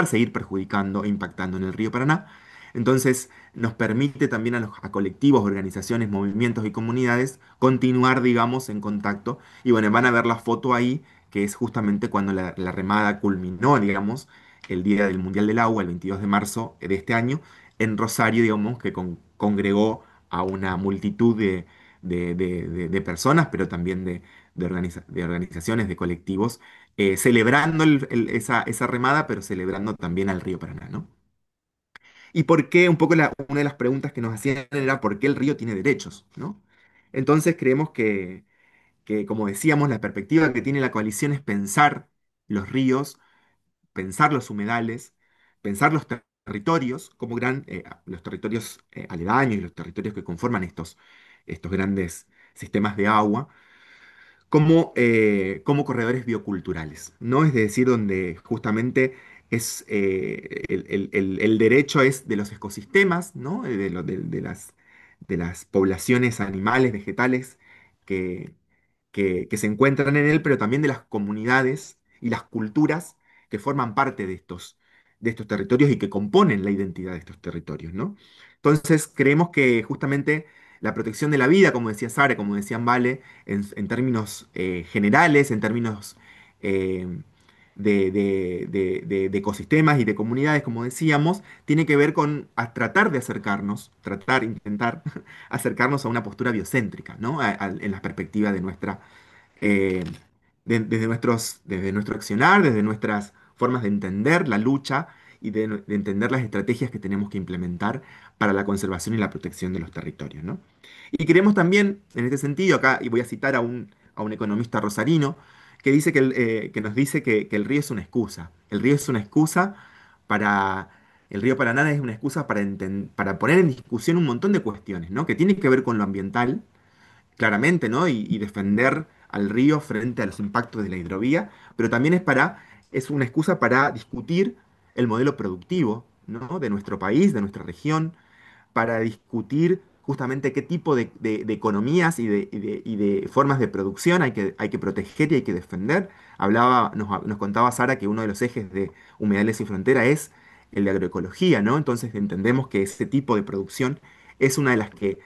seguir perjudicando e impactando en el río Paraná. Entonces, nos permite también a colectivos, organizaciones, movimientos y comunidades continuar, digamos, en contacto. Y bueno, van a ver la foto ahí, que es justamente cuando la remada culminó, digamos, el día del Mundial del Agua, el 22 de marzo de este año, en Rosario, digamos, que congregó a una multitud de personas, pero también de organizaciones, de colectivos, celebrando esa remada, pero celebrando también al río Paraná, ¿no? ¿Y por qué? Un poco una de las preguntas que nos hacían era ¿por qué el río tiene derechos? ¿No? Entonces creemos que, como decíamos, la perspectiva que tiene la coalición es pensar los ríos, pensar los humedales, pensar los territorios como los territorios aledaños y los territorios que conforman estos grandes sistemas de agua como corredores bioculturales, ¿no? Es decir, donde justamente el derecho es de los ecosistemas, ¿no? De las poblaciones animales, vegetales que, que se encuentran en él, pero también de las comunidades y las culturas que forman parte de estos territorios y que componen la identidad de estos territorios, ¿no? Entonces, creemos que justamente la protección de la vida, como decía Sara, como decían Vale, en términos generales, en términos eh, de ecosistemas y de comunidades, como decíamos, tiene que ver con tratar de acercarnos, intentar acercarnos a una postura biocéntrica, ¿no? En la perspectiva de eh, desde nuestro accionar, desde nuestras formas de entender la lucha y de entender las estrategias que tenemos que implementar para la conservación y la protección de los territorios, ¿no? Y queremos también, en este sentido, acá, y voy a citar a un economista rosarino, que nos dice que el río es una excusa. El río es una excusa para... El río Paraná es una excusa para poner en discusión un montón de cuestiones, ¿no? Que tienen que ver con lo ambiental, claramente, ¿no? Y defender al río frente a los impactos de la hidrovía, pero también es una excusa para discutir el modelo productivo, ¿no? De nuestro país, de nuestra región, para discutir justamente qué tipo de economías y de formas de producción hay que proteger y hay que defender. Nos contaba Sara que uno de los ejes de Humedales sin Frontera es el de agroecología, ¿no? Entonces entendemos que ese tipo de producción es una de las que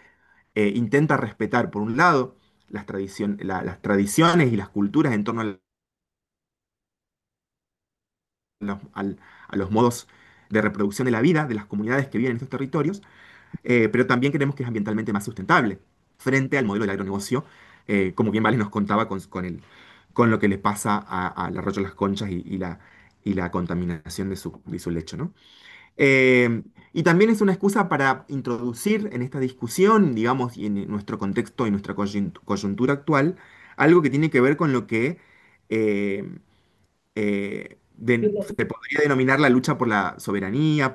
intenta respetar, por un lado, las tradiciones y las culturas en torno a los modos de reproducción de la vida de las comunidades que viven en estos territorios, pero también creemos que es ambientalmente más sustentable frente al modelo del agronegocio, como bien Vales nos contaba con lo que le pasa al arroyo Las Conchas y la contaminación de su lecho, ¿no? Y también es una excusa para introducir en esta discusión, digamos, y en nuestro contexto y nuestra coyuntura actual, algo que tiene que ver con lo que eh, se podría denominar la lucha por la soberanía,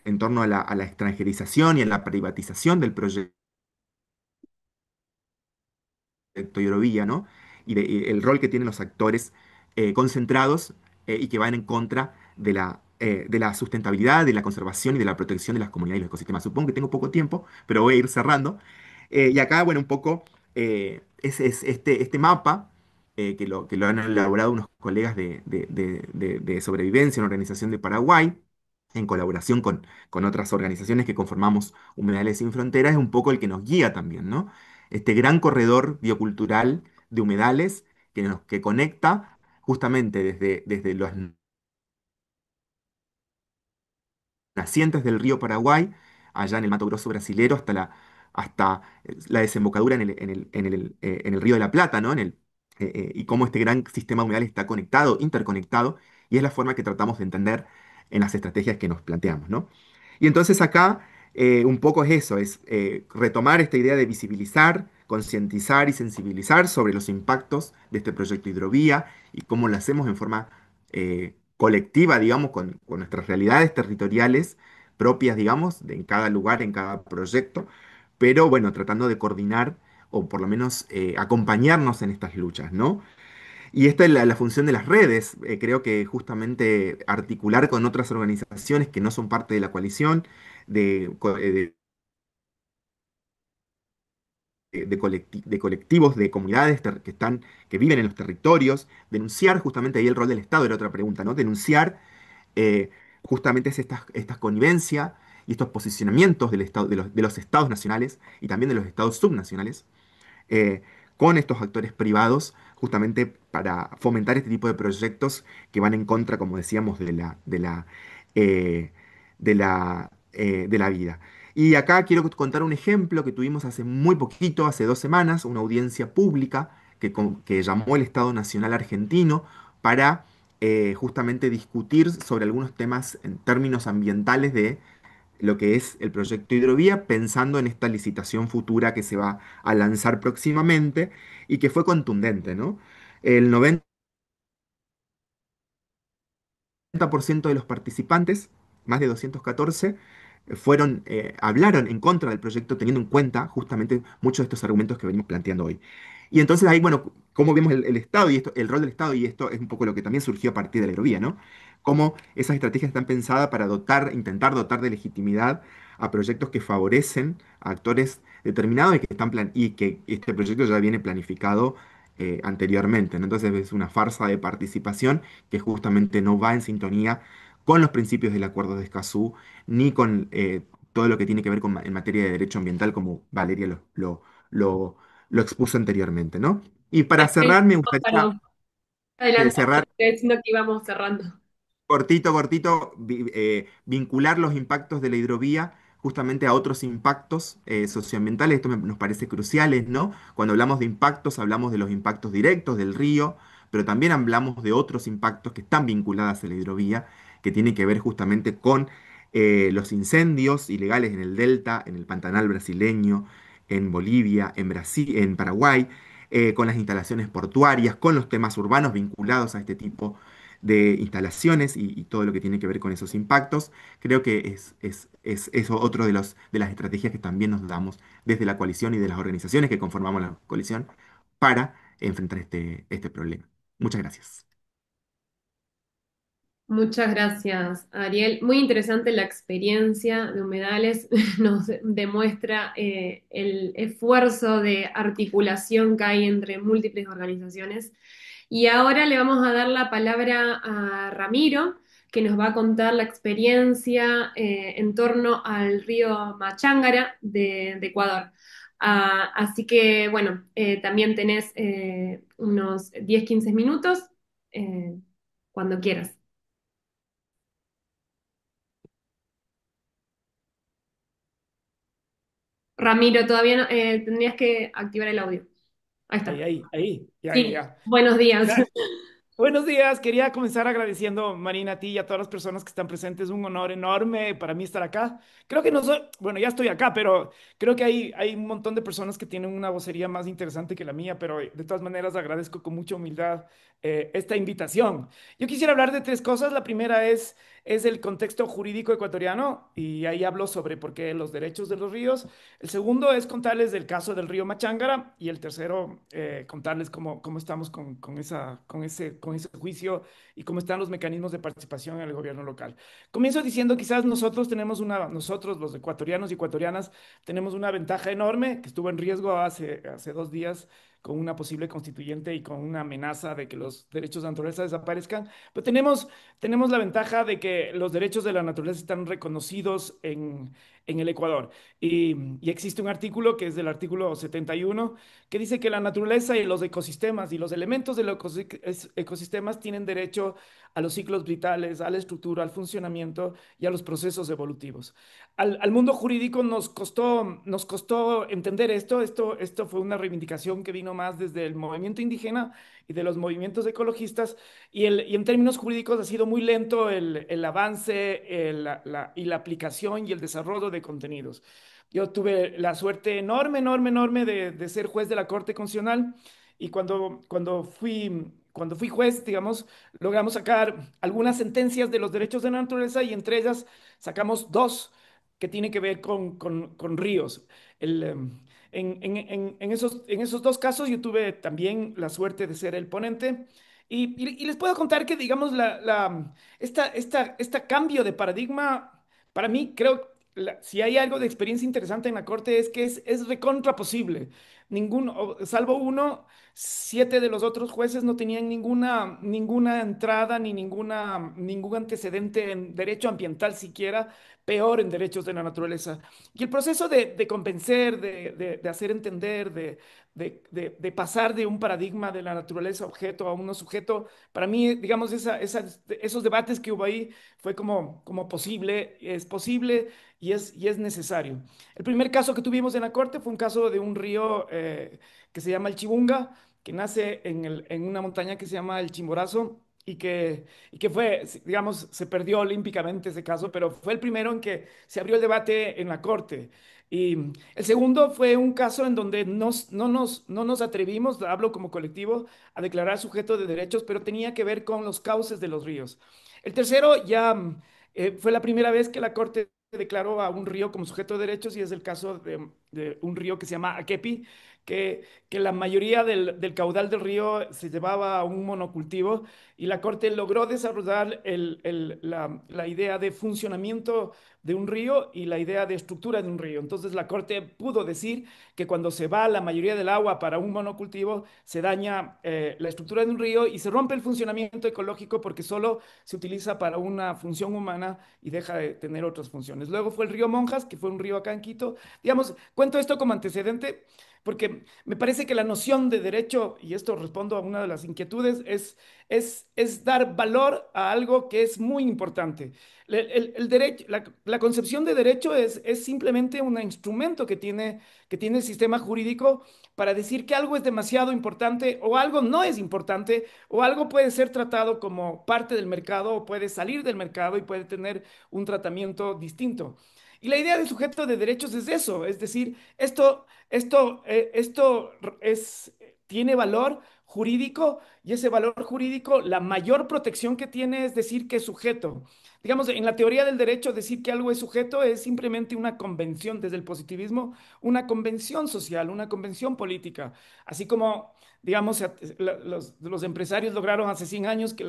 en torno a la extranjerización y a la privatización del proyecto Eurovía, ¿no? Y el rol que tienen los actores concentrados y que van en contra de la sustentabilidad, de la conservación y de la protección de las comunidades y los ecosistemas. Supongo que tengo poco tiempo, pero voy a ir cerrando. Y acá, bueno, un poco es este mapa que lo han elaborado unos colegas de sobrevivencia, una organización de Paraguay, en colaboración con otras organizaciones que conformamos Humedales Sin Fronteras, es un poco el que nos guía también, ¿no? Este gran corredor biocultural de humedales que conecta justamente desde los nacientes del río Paraguay, allá en el Mato Grosso brasilero, hasta la desembocadura en el río de la Plata, ¿no? Y cómo este gran sistema humedal está conectado, interconectado, y es la forma que tratamos de entender en las estrategias que nos planteamos, ¿no? Y entonces acá un poco es eso, es retomar esta idea de visibilizar, concientizar y sensibilizar sobre los impactos de este proyecto hidrovía y cómo lo hacemos en forma colectiva, digamos, con nuestras realidades territoriales propias, digamos, en cada lugar, en cada proyecto, pero bueno, tratando de coordinar o por lo menos acompañarnos en estas luchas, ¿no? Y esta es la función de las redes, creo que justamente articular con otras organizaciones que no son parte de la coalición, de, co- de colectivos, de comunidades que viven en los territorios, denunciar justamente ahí el rol del Estado, era otra pregunta, ¿no? Denunciar eh, justamente es esta connivencia y estos posicionamientos del Estado, de los estados nacionales y también de los estados subnacionales eh, con estos actores privados, justamente para fomentar este tipo de proyectos que van en contra, como decíamos, de la vida. Y acá quiero contar un ejemplo que tuvimos hace muy poquito, hace 2 semanas, una audiencia pública que llamó el Estado Nacional Argentino para justamente discutir sobre algunos temas en términos ambientales de lo que es el proyecto Hidrovía, pensando en esta licitación futura que se va a lanzar próximamente y que fue contundente, ¿no? El 90% de los participantes, más de 214, hablaron en contra del proyecto teniendo en cuenta justamente muchos de estos argumentos que venimos planteando hoy. Y entonces ahí, bueno, cómo vemos el Estado y esto, el rol del Estado, y esto es un poco lo que también surgió a partir de la Hidrovía, ¿no? Cómo esas estrategias están pensadas para intentar dotar de legitimidad a proyectos que favorecen a actores determinados y que este proyecto ya viene planificado anteriormente, ¿no? Entonces es una farsa de participación que justamente no va en sintonía con los principios del Acuerdo de Escazú, ni con todo lo que tiene que ver en materia de derecho ambiental, como Valeria lo, lo expuso anteriormente, ¿no? Y para
Ariel,
cerrar, me gustaría
perdón, adelante,
cerrar
diciendo que íbamos cerrando.
cortito, cortito, vincular los impactos de la hidrovía justamente a otros impactos socioambientales. Esto nos parece cruciales, ¿no? Cuando hablamos de impactos, hablamos de los impactos directos del río, pero también hablamos de otros impactos que están vinculados a la hidrovía, que tienen que ver justamente con los incendios ilegales en el delta, en el Pantanal brasileño, en Bolivia, en Brasil, en Paraguay, con las instalaciones portuarias, con los temas urbanos vinculados a este tipo de instalaciones y todo lo que tiene que ver con esos impactos. Creo que es eso otro de las estrategias que también nos damos desde la coalición y de las organizaciones que conformamos la coalición para enfrentar este problema. Muchas gracias.
Muchas gracias, Ariel. Muy interesante la experiencia de Humedales. Nos demuestra el esfuerzo de articulación que hay entre múltiples organizaciones. Y ahora le vamos a dar la palabra a Ramiro, que nos va a contar la experiencia en torno al río Machángara de Ecuador. Así que, bueno, también tenés unos 10-15 minutos, eh, cuando quieras. Ramiro, todavía no, tendrías que activar el audio. Ahí
Ahí,
está.
ahí, ahí, ya, ya,
Sí,
ya.
buenos días.
Gracias. Buenos días, quería comenzar agradeciendo, Marina, a ti y a todas las personas que están presentes. Un honor enorme para mí estar acá. Creo que no soy, bueno, ya estoy acá, pero creo que hay un montón de personas que tienen una vocería más interesante que la mía, pero de todas maneras agradezco con mucha humildad esta invitación. Yo quisiera hablar de tres cosas. La primera es el contexto jurídico ecuatoriano y ahí hablo sobre por qué los derechos de los ríos. El segundo es contarles del caso del río Machángara y el tercero, contarles cómo estamos con ese juicio y cómo están los mecanismos de participación en el gobierno local. Comienzo diciendo, quizás nosotros los ecuatorianos y ecuatorianas, tenemos una ventaja enorme que estuvo en riesgo hace 2 días con una posible constituyente y con una amenaza de que los derechos de la naturaleza desaparezcan, pero tenemos la ventaja de que los derechos de la naturaleza están reconocidos en el Ecuador. Y existe un artículo que es del artículo 71 que dice que la naturaleza y los ecosistemas y los elementos de los ecosistemas tienen derecho a los ciclos vitales, a la estructura, al funcionamiento y a los procesos evolutivos. Al mundo jurídico nos costó entender esto. Esto fue una reivindicación que vino más desde el movimiento indígena y de los movimientos ecologistas. Y en términos jurídicos ha sido muy lento el avance y la aplicación y el desarrollo de contenidos. Yo tuve la suerte enorme, enorme, enorme de ser juez de la Corte Constitucional y cuando fui juez, digamos, logramos sacar algunas sentencias de los derechos de la naturaleza y entre ellas sacamos dos que tienen que ver con ríos. El, en esos dos casos yo tuve también la suerte de ser el ponente y les puedo contar que, digamos, esta cambio de paradigma, para mí, creo, si hay algo de experiencia interesante en la corte es que es recontra posible. salvo uno, 7 de los otros jueces no tenían ninguna entrada ni ningún antecedente en derecho ambiental siquiera, peor en derechos de la naturaleza. Y el proceso de convencer, de hacer entender, de pasar de un paradigma de la naturaleza objeto a uno sujeto, para mí, digamos, esos debates que hubo ahí fue como posible, es posible y es necesario. El primer caso que tuvimos en la corte fue un caso de un río que se llama el Chibunga, que nace en una montaña que se llama el Chimborazo. Y que fue, digamos, se perdió olímpicamente ese caso, pero fue el primero en que se abrió el debate en la corte. Y el segundo fue un caso en donde no nos atrevimos, hablo como colectivo, a declarar sujeto de derechos, pero tenía que ver con los cauces de los ríos. El tercero ya fue la primera vez que la Corte declaró a un río como sujeto de derechos y es el caso de un río que se llama Akepi, que la mayoría del caudal del río se llevaba a un monocultivo y la Corte logró desarrollar la idea de funcionamiento de un río y la idea de estructura de un río. Entonces la Corte pudo decir que cuando se va la mayoría del agua para un monocultivo, se daña la estructura de un río y se rompe el funcionamiento ecológico porque solo se utiliza para una función humana y deja de tener otras funciones. Luego fue el río Monjas, que fue un río acá en Quito. Digamos, cuento esto como antecedente porque me parece que la noción de derecho, y esto respondo a una de las inquietudes, es dar valor a algo que es muy importante. El derecho, la concepción de derecho es simplemente un instrumento que tiene el sistema jurídico para decir que algo es demasiado importante o algo no es importante o algo puede ser tratado como parte del mercado o puede salir del mercado y puede tener un tratamiento distinto. Y la idea de sujeto de derechos es eso, es decir, esto tiene valor jurídico y ese valor jurídico, la mayor protección que tiene es decir que es sujeto. Digamos, en la teoría del derecho, decir que algo es sujeto es simplemente una convención desde el positivismo, una convención social, una convención política. Así como, digamos, los empresarios lograron hace 100 años que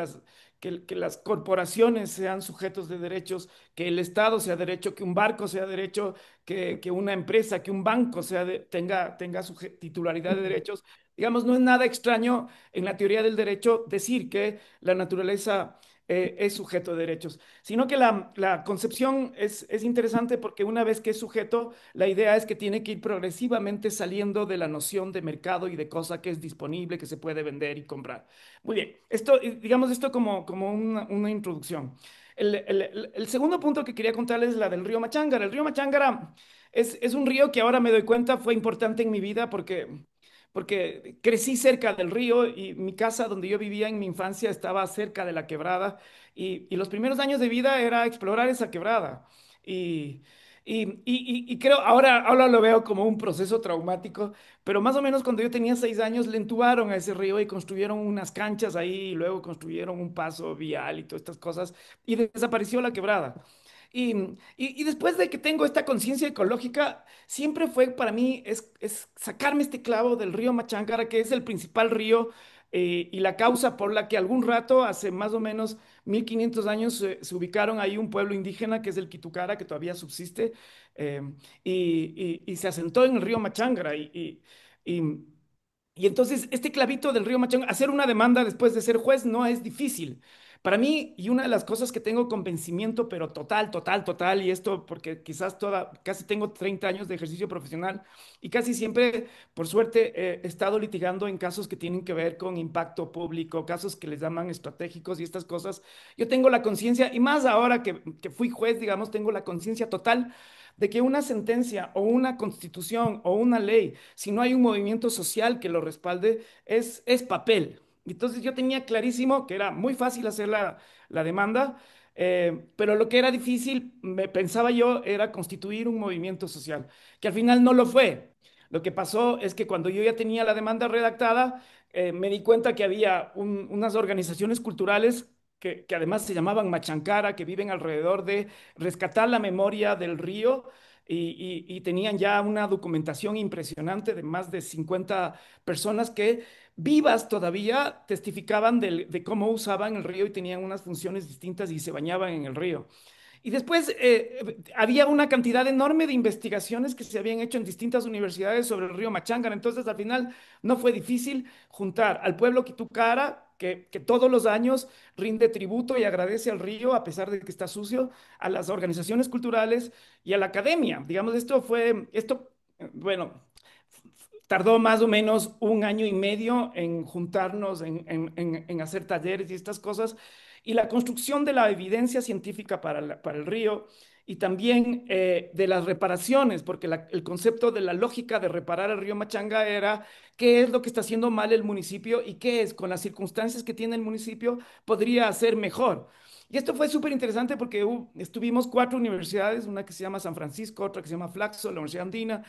las corporaciones sean sujetos de derechos, que el Estado sea derecho, que un barco sea derecho, que una empresa, que un banco tenga su titularidad de derechos. Digamos, no es nada extraño en la teoría del derecho decir que la naturaleza es sujeto de derechos, sino que la concepción es interesante porque una vez que es sujeto, la idea es que tiene que ir progresivamente saliendo de la noción de mercado y de cosa que es disponible, que se puede vender y comprar. Muy bien, digamos esto como una introducción. El segundo punto que quería contarles es la del río Machángara. El río Machángara es un río que ahora me doy cuenta fue importante en mi vida porque crecí cerca del río y mi casa donde yo vivía en mi infancia estaba cerca de la quebrada y los primeros años de vida era explorar esa quebrada. Y, y creo, ahora lo veo como un proceso traumático, pero más o menos cuando yo tenía 6 años le entubaron a ese río y construyeron unas canchas ahí y luego construyeron un paso vial y todas estas cosas y desapareció la quebrada. Y después de que tengo esta conciencia ecológica, siempre fue para mí es sacarme este clavo del río Machángara, que es el principal río y la causa por la que algún rato, hace más o menos 1500 años, se ubicaron ahí un pueblo indígena que es el Quitucara, que todavía subsiste, eh, y se asentó en el río Machángara. Y, y entonces, este clavito del río Machón, hacer una demanda después de ser juez no es difícil. Para mí, y una de las cosas que tengo convencimiento, pero total, total, total, y esto porque quizás casi tengo 30 años de ejercicio profesional y casi siempre, por suerte, he estado litigando en casos que tienen que ver con impacto público, casos que les llaman estratégicos y estas cosas. Yo tengo la conciencia, y más ahora que fui juez, digamos, tengo la conciencia total de que una sentencia o una constitución o una ley, si no hay un movimiento social que lo respalde, es papel. Entonces yo tenía clarísimo que era muy fácil hacer la demanda, pero lo que era difícil, pensaba yo, era constituir un movimiento social, que al final no lo fue. Lo que pasó es que cuando yo ya tenía la demanda redactada, me di cuenta que había unas organizaciones culturales que además se llamaban Machancara, que viven alrededor de rescatar la memoria del río y tenían ya una documentación impresionante de más de 50 personas que vivas todavía testificaban de cómo usaban el río y tenían unas funciones distintas y se bañaban en el río. Y después había una cantidad enorme de investigaciones que se habían hecho en distintas universidades sobre el río Machangan. Entonces, al final, no fue difícil juntar al pueblo Quitucara, que todos los años rinde tributo y agradece al río, a pesar de que está sucio, a las organizaciones culturales y a la academia. Digamos, bueno, tardó más o menos un año y medio en juntarnos, en hacer talleres y estas cosas, y la construcción de la evidencia científica para el río y también de las reparaciones, porque el concepto de la lógica de reparar el río Machanga era qué es lo que está haciendo mal el municipio y qué es, con las circunstancias que tiene el municipio, podría hacer mejor. Y esto fue súper interesante porque estuvimos cuatro universidades, una que se llama San Francisco, otra que se llama Flaxo, la Universidad Andina,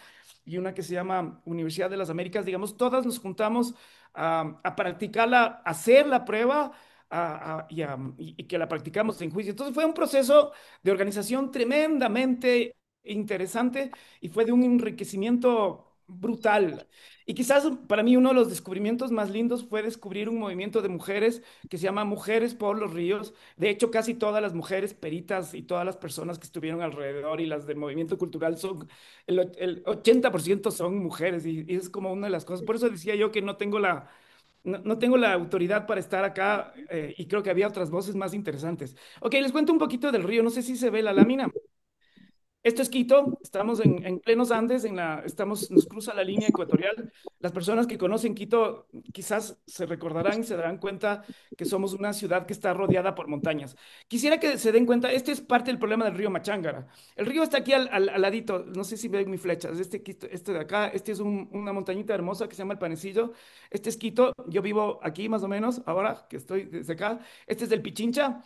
y una que se llama Universidad de las Américas, digamos, todas nos juntamos a practicarla, a hacer la prueba y que la practicamos en juicio. Entonces fue un proceso de organización tremendamente interesante y fue de un enriquecimiento brutal. Y quizás para mí uno de los descubrimientos más lindos fue descubrir un movimiento de mujeres que se llama Mujeres por los Ríos. De hecho, casi todas las mujeres peritas y todas las personas que estuvieron alrededor y las del movimiento cultural el 80% son mujeres y es como una de las cosas. Por eso decía yo que no tengo la autoridad para estar acá y creo que había otras voces más interesantes. Ok, les cuento un poquito del río. No sé si se ve la lámina. Esto es Quito, estamos en plenos Andes, nos cruza la línea ecuatorial. Las personas que conocen Quito quizás se recordarán y se darán cuenta que somos una ciudad que está rodeada por montañas. Quisiera que se den cuenta, este es parte del problema del río Machángara. El río está aquí al ladito, no sé si ven mi flecha, es este de acá, este es una montañita hermosa que se llama el Panecillo. Este es Quito, yo vivo aquí más o menos, ahora que estoy desde acá. Este es del Pichincha.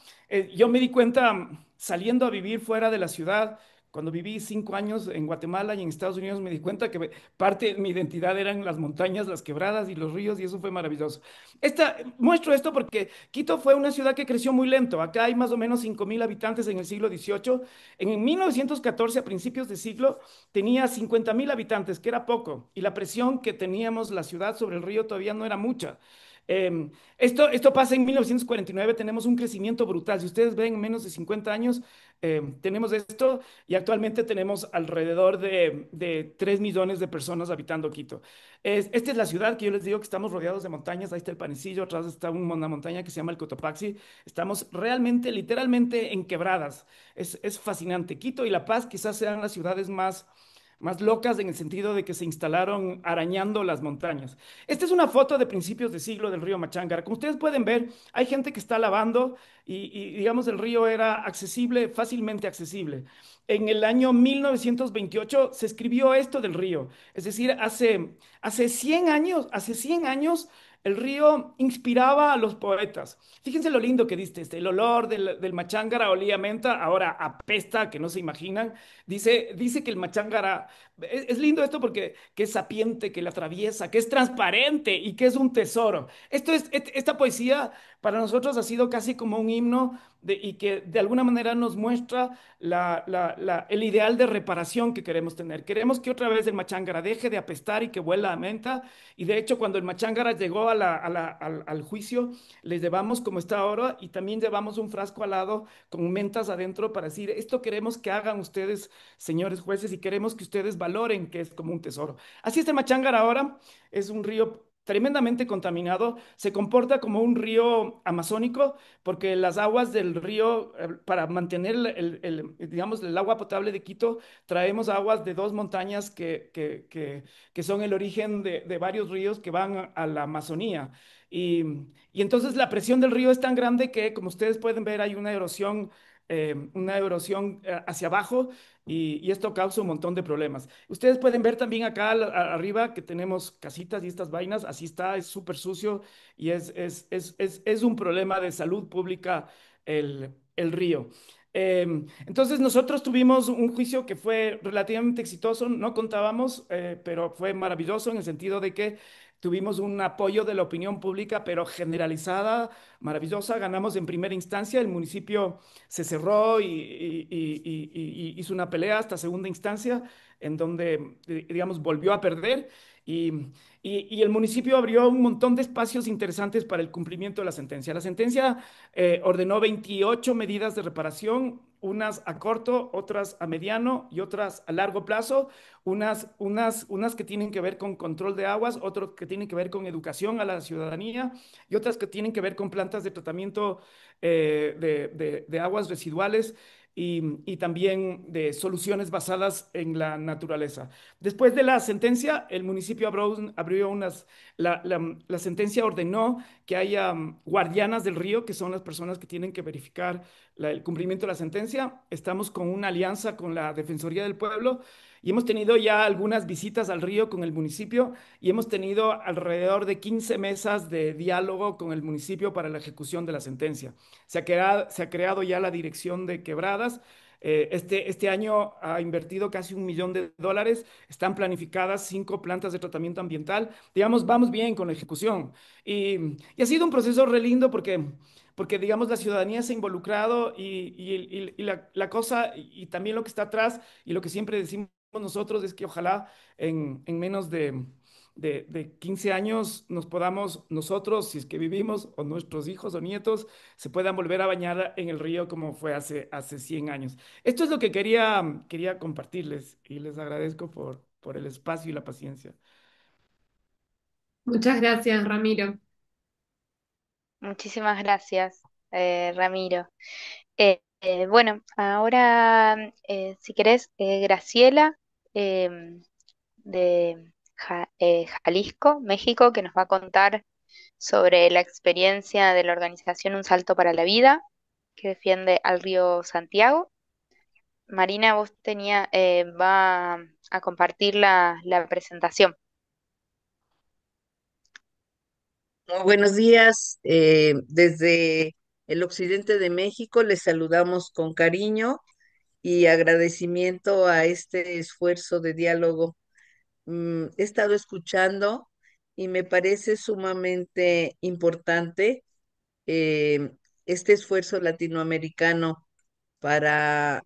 Yo me di cuenta saliendo a vivir fuera de la ciudad. Cuando viví 5 años en Guatemala y en Estados Unidos me di cuenta que parte de mi identidad eran las montañas, las quebradas y los ríos y eso fue maravilloso. Muestro esto porque Quito fue una ciudad que creció muy lento. Acá hay más o menos 5.000 habitantes en el siglo XVIII. En 1914, a principios de siglo, tenía 50.000 habitantes, que era poco, y la presión que teníamos la ciudad sobre el río todavía no era mucha. Esto pasa en 1949, tenemos un crecimiento brutal. Si ustedes ven en menos de 50 años, tenemos esto y actualmente tenemos alrededor de 3 millones de personas habitando Quito. Esta es la ciudad que yo les digo que estamos rodeados de montañas. Ahí está el Panecillo, atrás está una montaña que se llama el Cotopaxi. Estamos realmente, literalmente en quebradas. Es fascinante. Quito y La Paz quizás sean las ciudades más locas en el sentido de que se instalaron arañando las montañas. Esta es una foto de principios de siglo del río Machángara. Como ustedes pueden ver, hay gente que está lavando digamos, el río era accesible, fácilmente accesible. En el año 1928 se escribió esto del río. Es decir, hace 100 años el río inspiraba a los poetas. Fíjense lo lindo que diste, el olor del machángara olía a menta, ahora apesta, que no se imaginan. Dice que el machángara, es lindo esto porque que es sapiente, que la atraviesa, que es transparente y que es un tesoro. Esta poesía para nosotros ha sido casi como un himno y que de alguna manera nos muestra el ideal de reparación que queremos tener. Queremos que otra vez el machángara deje de apestar y que vuela a menta. Y de hecho, cuando el machángara llegó al juicio, les llevamos como está ahora y también llevamos un frasco al lado con mentas adentro para decir, esto queremos que hagan ustedes, señores jueces, y queremos que ustedes valoren que es como un tesoro. Así este machángara ahora es un río tremendamente contaminado, se comporta como un río amazónico porque las aguas del río, para mantener digamos, el agua potable de Quito, traemos aguas de dos montañas que son el origen de varios ríos que van a la Amazonía. Y, y entonces la presión del río es tan grande que, como ustedes pueden ver, hay una erosión hacia abajo y esto causa un montón de problemas. Ustedes pueden ver también acá arriba que tenemos casitas y estas vainas, así está, es súper sucio y es un problema de salud pública el río. Entonces nosotros tuvimos un juicio que fue relativamente exitoso, no contábamos, pero fue maravilloso en el sentido de que tuvimos un apoyo de la opinión pública, pero generalizada, maravillosa. Ganamos en primera instancia, el municipio se cerró y hizo una pelea hasta segunda instancia, en donde, digamos, volvió a perder. Y, y el municipio abrió un montón de espacios interesantes para el cumplimiento de la sentencia. La sentencia ordenó 28 medidas de reparación, unas a corto, otras a mediano y otras a largo plazo, unas que tienen que ver con control de aguas, otras que tienen que ver con educación a la ciudadanía y otras que tienen que ver con plantas de tratamiento de aguas residuales y también de soluciones basadas en la naturaleza. Después de la sentencia, el municipio abrió la sentencia ordenó que haya guardianas del río, que son las personas que tienen que verificar el cumplimiento de la sentencia. Estamos con una alianza con la Defensoría del Pueblo y hemos tenido ya algunas visitas al río con el municipio y hemos tenido alrededor de 15 mesas de diálogo con el municipio para la ejecución de la sentencia. Se ha creado ya la dirección de quebradas. Este año ha invertido casi $1 millón. Están planificadas 5 plantas de tratamiento ambiental. Digamos, vamos bien con la ejecución. Y ha sido un proceso re lindo porque digamos, la ciudadanía se ha involucrado y la cosa, y también lo que está atrás, y lo que siempre decimos nosotros es que ojalá en menos de 15 años nos podamos nosotros, si es que vivimos, o nuestros hijos o nietos, se puedan volver a bañar en el río como fue hace 100 años. Esto es lo que quería compartirles y les agradezco por el espacio y la paciencia.
Muchas gracias, Ramiro.
Muchísimas gracias, Ramiro. Bueno, ahora, si querés, Graciela, em, de Jalisco, México, que nos va a contar sobre la experiencia de la organización Un Salto para la Vida, que defiende al río Santiago. Marina, va a compartir la presentación.
Muy buenos días. Desde el occidente de México les saludamos con cariño y agradecimiento a este esfuerzo de diálogo. He estado escuchando y me parece sumamente importante eh, este esfuerzo latinoamericano para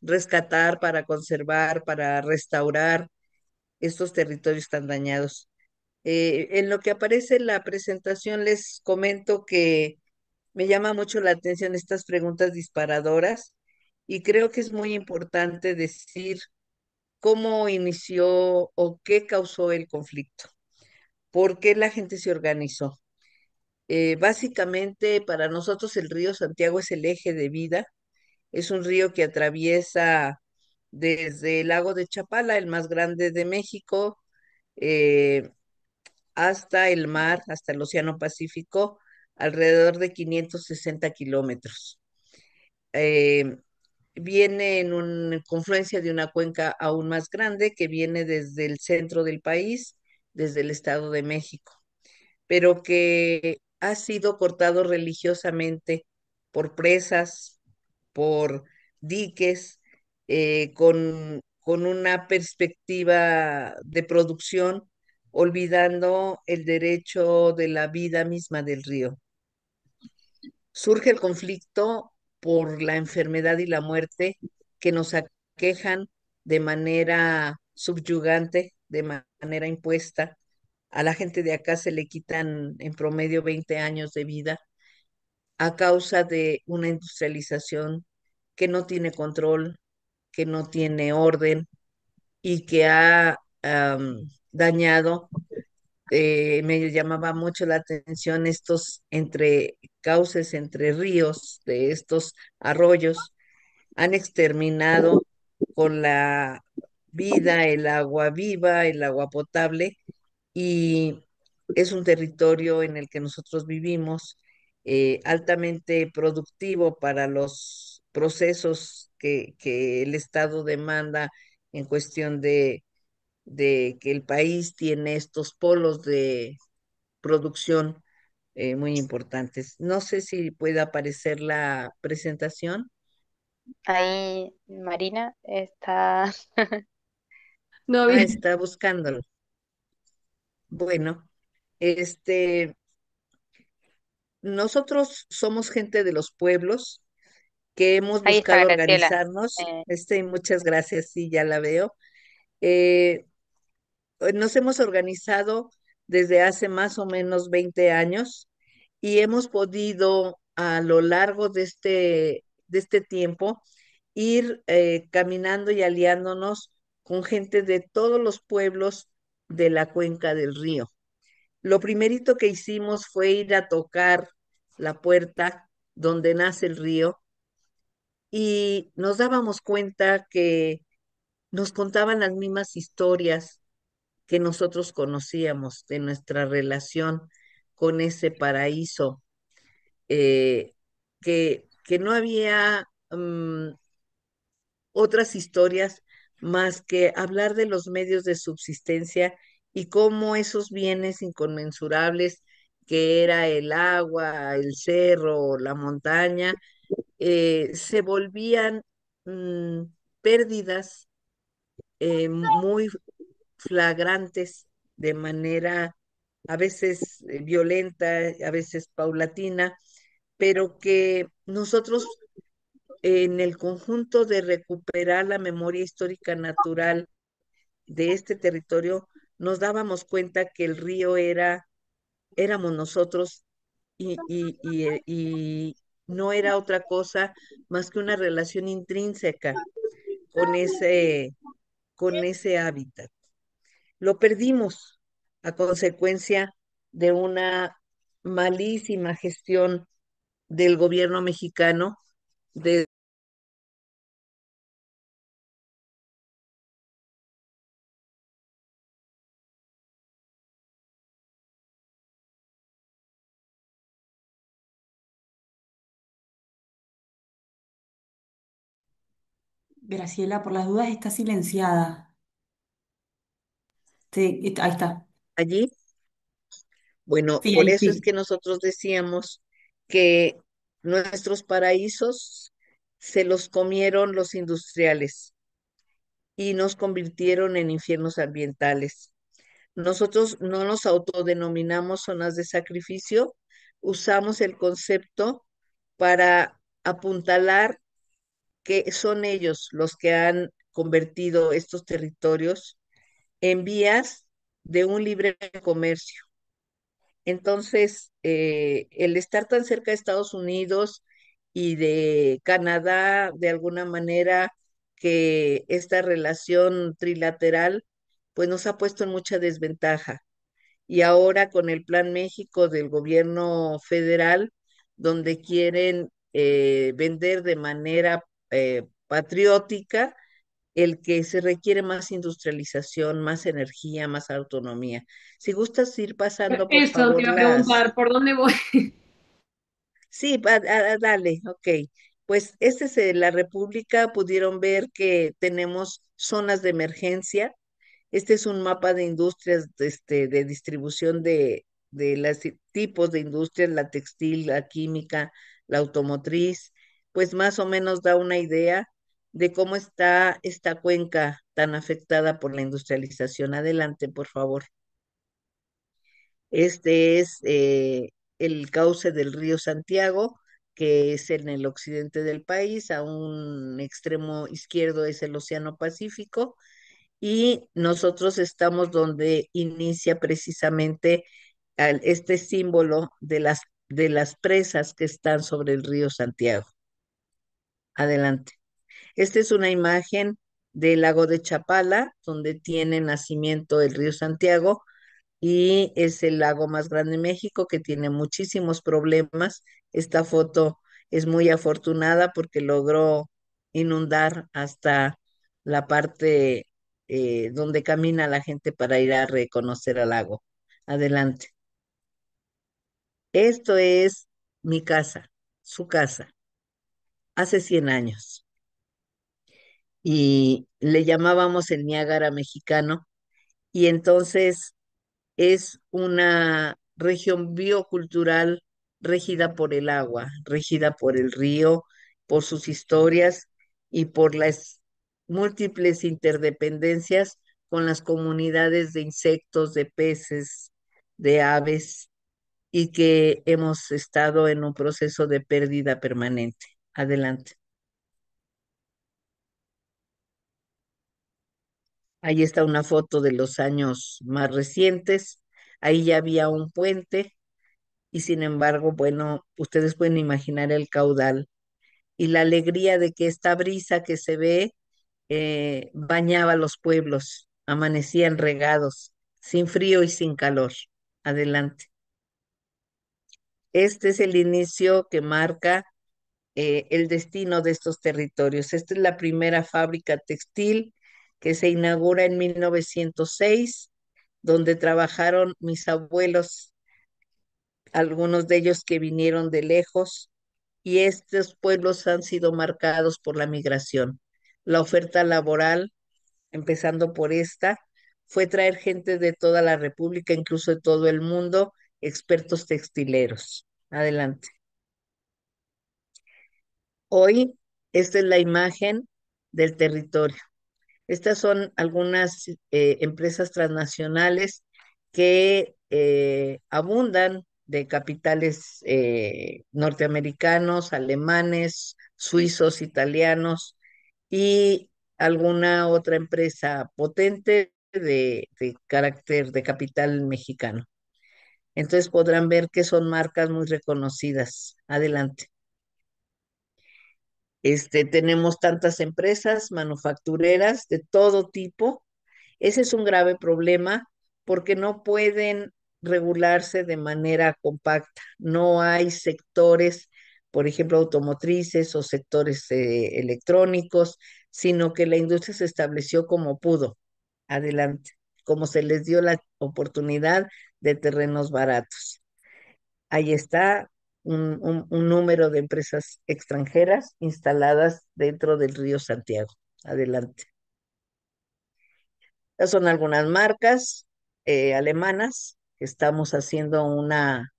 rescatar, para conservar, para restaurar estos territorios tan dañados. En lo que aparece en la presentación les comento que me llama mucho la atención estas preguntas disparadoras y creo que es muy importante decir cómo inició o qué causó el conflicto, por qué la gente se organizó. Básicamente, para nosotros el río Santiago es el eje de vida, es un río que atraviesa desde el lago de Chapala, el más grande de México, eh, hasta el mar, hasta el Océano Pacífico, alrededor de 560 kilómetros. Eh, Viene en una confluencia de una cuenca aún más grande que viene desde el centro del país, desde el Estado de México, pero que ha sido cortado religiosamente por presas, por diques, con una perspectiva de producción, olvidando el derecho de la vida misma del río. Surge el conflicto por la enfermedad y la muerte que nos aquejan de manera subyugante, de manera impuesta. A la gente de acá se le quitan en promedio 20 años de vida a causa de una industrialización que no tiene control, que no tiene orden y que ha dañado. Me llamaba mucho la atención estos entre cauces, entre ríos de estos arroyos, han exterminado con la vida, el agua viva, el agua potable, y es un territorio en el que nosotros vivimos, altamente productivo para los procesos que el Estado demanda en cuestión de que el país tiene estos polos de producción muy importantes. No sé si puede aparecer la presentación.
Ahí, Marina, está.
No,
Ah,
bien.
está buscándolo. Bueno, este, nosotros somos gente de los pueblos que hemos
Ahí está
buscado
Graciela.
organizarnos.
Eh,
Muchas gracias, sí, ya la veo. Eh, Nos hemos organizado desde hace más o menos 20 años y hemos podido a lo largo de este de este tiempo, ir caminando y aliándonos con gente de todos los pueblos de la cuenca del río. Lo primerito que hicimos fue ir a tocar la puerta donde nace el río y nos dábamos cuenta que nos contaban las mismas historias que nosotros conocíamos de nuestra relación con ese paraíso, eh, que no había otras historias más que hablar de los medios de subsistencia y cómo esos bienes inconmensurables que era el agua, el cerro, la montaña, se volvían mm, pérdidas muy flagrantes de manera a veces violenta, a veces paulatina, pero que nosotros en el conjunto de recuperar la memoria histórica natural de este territorio, nos dábamos cuenta que el río éramos nosotros y no era otra cosa más que una relación intrínseca con con ese hábitat. Lo perdimos a consecuencia de una malísima gestión del gobierno mexicano de
Graciela, por las dudas está silenciada. Sí, ahí está.
allí. Bueno,
Sí,
por
ahí
eso es
sí.
que nosotros decíamos que nuestros paraísos se los comieron los industriales y nos convirtieron en infiernos ambientales. Nosotros no nos autodenominamos zonas de sacrificio, usamos el concepto para apuntalar que son ellos los que han convertido estos territorios en vías de un libre comercio. Entonces, el estar tan cerca de Estados Unidos y de Canadá, de alguna manera, que esta relación trilateral, pues nos ha puesto en mucha desventaja. Y ahora con el Plan México del gobierno federal, donde quieren vender de manera patriótica el que se requiere más industrialización, más energía, más autonomía. Si gustas ir pasando, por
Eso te
favor,
iba a
las...
preguntar, ¿por dónde voy?
Sí, dale, ok. Pues este es la República, pudieron ver que tenemos zonas de emergencia. Este es un mapa de industrias de distribución de los tipos de industrias, la textil, la química, la automotriz, pues más o menos da una idea de cómo está esta cuenca tan afectada por la industrialización. Adelante, por favor. Este es el cauce del río Santiago, que es en el occidente del país, a un extremo izquierdo es el Océano Pacífico y nosotros estamos donde inicia precisamente este símbolo de las presas que están sobre el río Santiago. Adelante. Esta es una imagen del lago de Chapala, donde tiene nacimiento el río Santiago y es el lago más grande de México que tiene muchísimos problemas. Esta foto es muy afortunada porque logró inundar hasta la parte donde camina la gente para ir a reconocer al lago. Adelante. Esto es mi casa, su casa, hace 100 años. Y le llamábamos el Niágara mexicano. Y entonces es una región biocultural regida por el agua, regida por el río, por sus historias y por las múltiples interdependencias con las comunidades de insectos, de peces, de aves, y que hemos estado en un proceso de pérdida permanente. Adelante. Ahí está una foto de los años más recientes. Ahí ya había un puente y sin embargo, bueno, ustedes pueden imaginar el caudal y la alegría de que esta brisa que se ve bañaba los pueblos, amanecían regados, sin frío y sin calor. Adelante. Este es el inicio que marca el destino de estos territorios. Esta es la primera fábrica textil que se inaugura en 1906, donde trabajaron mis abuelos, algunos de ellos que vinieron de lejos, y estos pueblos han sido marcados por la migración. La oferta laboral, empezando por esta, fue traer gente de toda la República, incluso de todo el mundo, expertos textileros. Adelante. Hoy, esta es la imagen del territorio. Estas son algunas empresas transnacionales que abundan de capitales norteamericanos, alemanes, suizos, italianos y alguna otra empresa potente de carácter de capital mexicano. Entonces podrán ver que son marcas muy reconocidas. Adelante. Tenemos tantas empresas manufactureras de todo tipo. Ese es un grave problema porque no pueden regularse de manera compacta. No hay sectores, por ejemplo, automotrices o sectores electrónicos, sino que la industria se estableció como pudo. Adelante, como se les dio la oportunidad de terrenos baratos. Ahí está un número de empresas extranjeras instaladas dentro del río Santiago. Adelante. Estas son algunas marcas alemanas que estamos haciendo una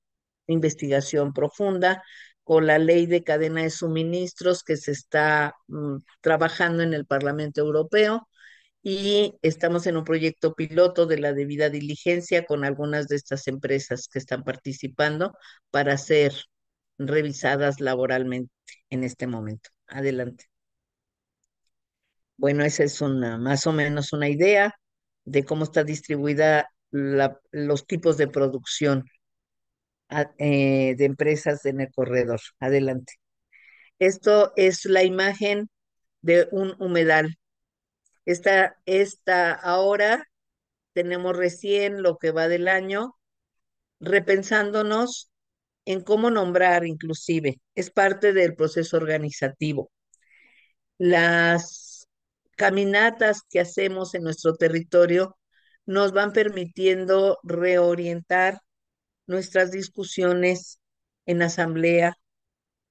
investigación profunda con la ley de cadena de suministros que se está trabajando en el Parlamento Europeo y estamos en un proyecto piloto de la debida diligencia con algunas de estas empresas que están participando para ser revisadas laboralmente en este momento. Adelante. Bueno, esa es más o menos una idea de cómo está distribuida los tipos de producción de empresas en el corredor. Adelante. Esto es la imagen de un humedal. Esta ahora tenemos recién lo que va del año, repensándonos en cómo nombrar inclusive. Es parte del proceso organizativo. Las caminatas que hacemos en nuestro territorio nos van permitiendo reorientar nuestras discusiones en asamblea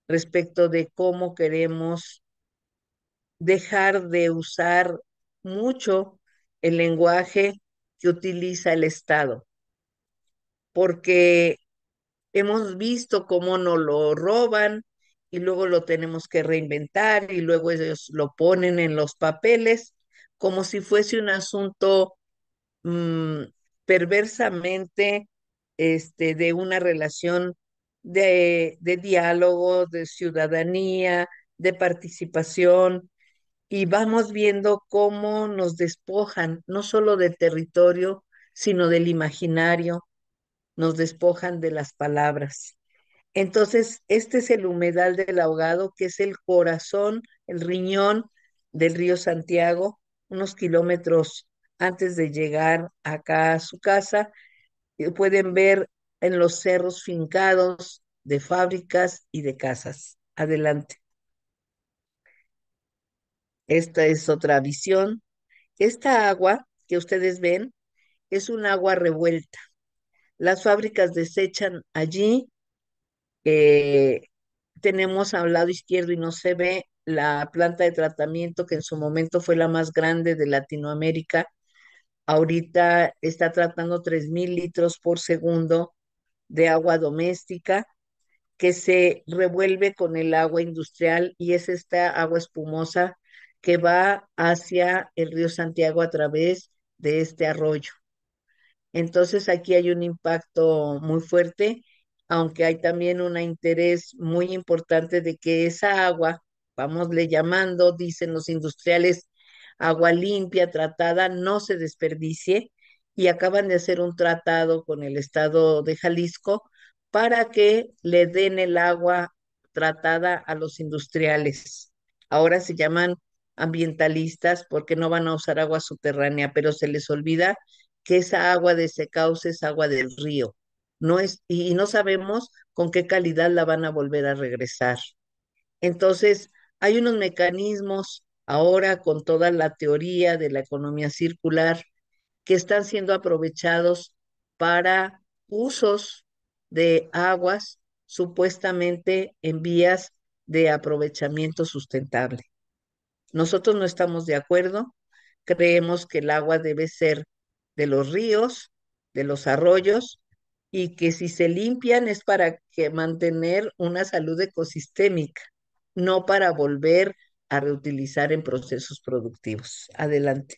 respecto de cómo queremos dejar de usar mucho el lenguaje que utiliza el Estado, porque hemos visto cómo nos lo roban y luego lo tenemos que reinventar y luego ellos lo ponen en los papeles como si fuese un asunto mm, perversamente de una relación de diálogo, de ciudadanía, de participación, y vamos viendo cómo nos despojan no solo del territorio, sino del imaginario, nos despojan de las palabras. Entonces, este es el humedal del ahogado, que es el corazón, el riñón del río Santiago, unos kilómetros antes de llegar acá a su casa. Pueden ver en los cerros fincados de fábricas y de casas. Adelante. Esta es otra visión. Esta agua que ustedes ven es un agua revuelta. Las fábricas desechan allí. eh, Tenemos al lado izquierdo y no se ve la planta de tratamiento que en su momento fue la más grande de Latinoamérica. Ahorita está tratando 3.000 litros por segundo de agua doméstica que se revuelve con el agua industrial y es esta agua espumosa que va hacia el río Santiago a través de este arroyo. Entonces aquí hay un impacto muy fuerte, aunque hay también un interés muy importante de que esa agua, vamosle llamando, dicen los industriales, agua limpia, tratada, no se desperdicie, y acaban de hacer un tratado con el estado de Jalisco para que le den el agua tratada a los industriales. Ahora se llaman ambientalistas porque no van a usar agua subterránea, pero se les olvida que esa agua de ese cauce es agua del río. No es, y no sabemos con qué calidad la van a volver a regresar. Entonces, hay unos mecanismos ahora con toda la teoría de la economía circular que están siendo aprovechados para usos de aguas supuestamente en vías de aprovechamiento sustentable. Nosotros no estamos de acuerdo, creemos que el agua debe ser de los ríos, de los arroyos, y que si se limpian es para que mantener una salud ecosistémica, no para volver a reutilizar en procesos productivos. Adelante.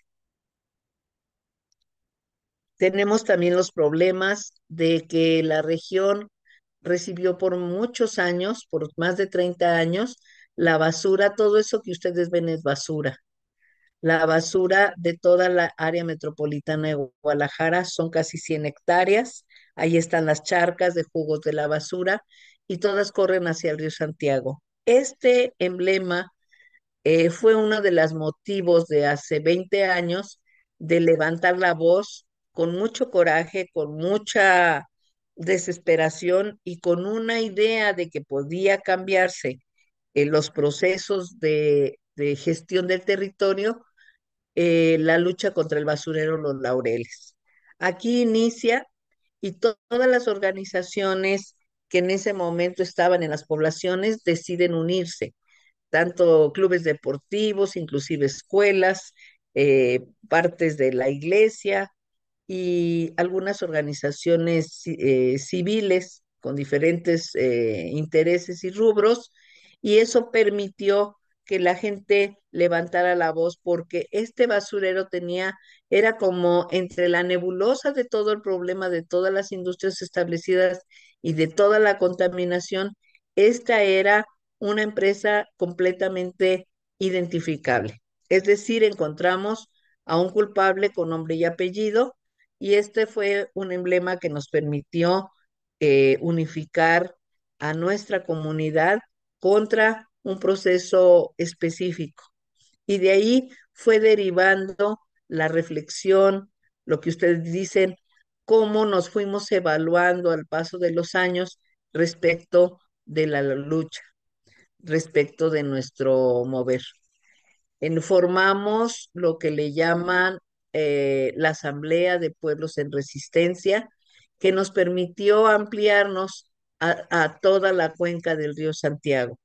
Tenemos también los problemas de que la región recibió por muchos años, por más de 30 años, la basura, todo eso que ustedes ven es basura. La basura de toda la área metropolitana de Guadalajara son casi 100 hectáreas. Ahí están las charcas de jugos de la basura y todas corren hacia el río Santiago. Este emblema fue uno de los motivos de hace 20 años de levantar la voz con mucho coraje, con mucha desesperación y con una idea de que podía cambiarse los procesos de gestión del territorio, la lucha contra el basurero Los Laureles. Aquí inicia y todas las organizaciones que en ese momento estaban en las poblaciones deciden unirse, tanto clubes deportivos, inclusive escuelas, partes de la iglesia y algunas organizaciones civiles con diferentes intereses y rubros, y eso permitió que la gente levantara la voz porque este basurero era como entre la nebulosa de todo el problema de todas las industrias establecidas y de toda la contaminación, esta era una empresa completamente identificable. Es decir, encontramos a un culpable con nombre y apellido, y este fue un emblema que nos permitió unificar a nuestra comunidad contra un proceso específico. Y de ahí fue derivando la reflexión, lo que ustedes dicen, cómo nos fuimos evaluando al paso de los años respecto de la lucha, respecto de nuestro mover. Formamos lo que le llaman la Asamblea de Pueblos en Resistencia, que nos permitió ampliarnos a toda la cuenca del río Santiago.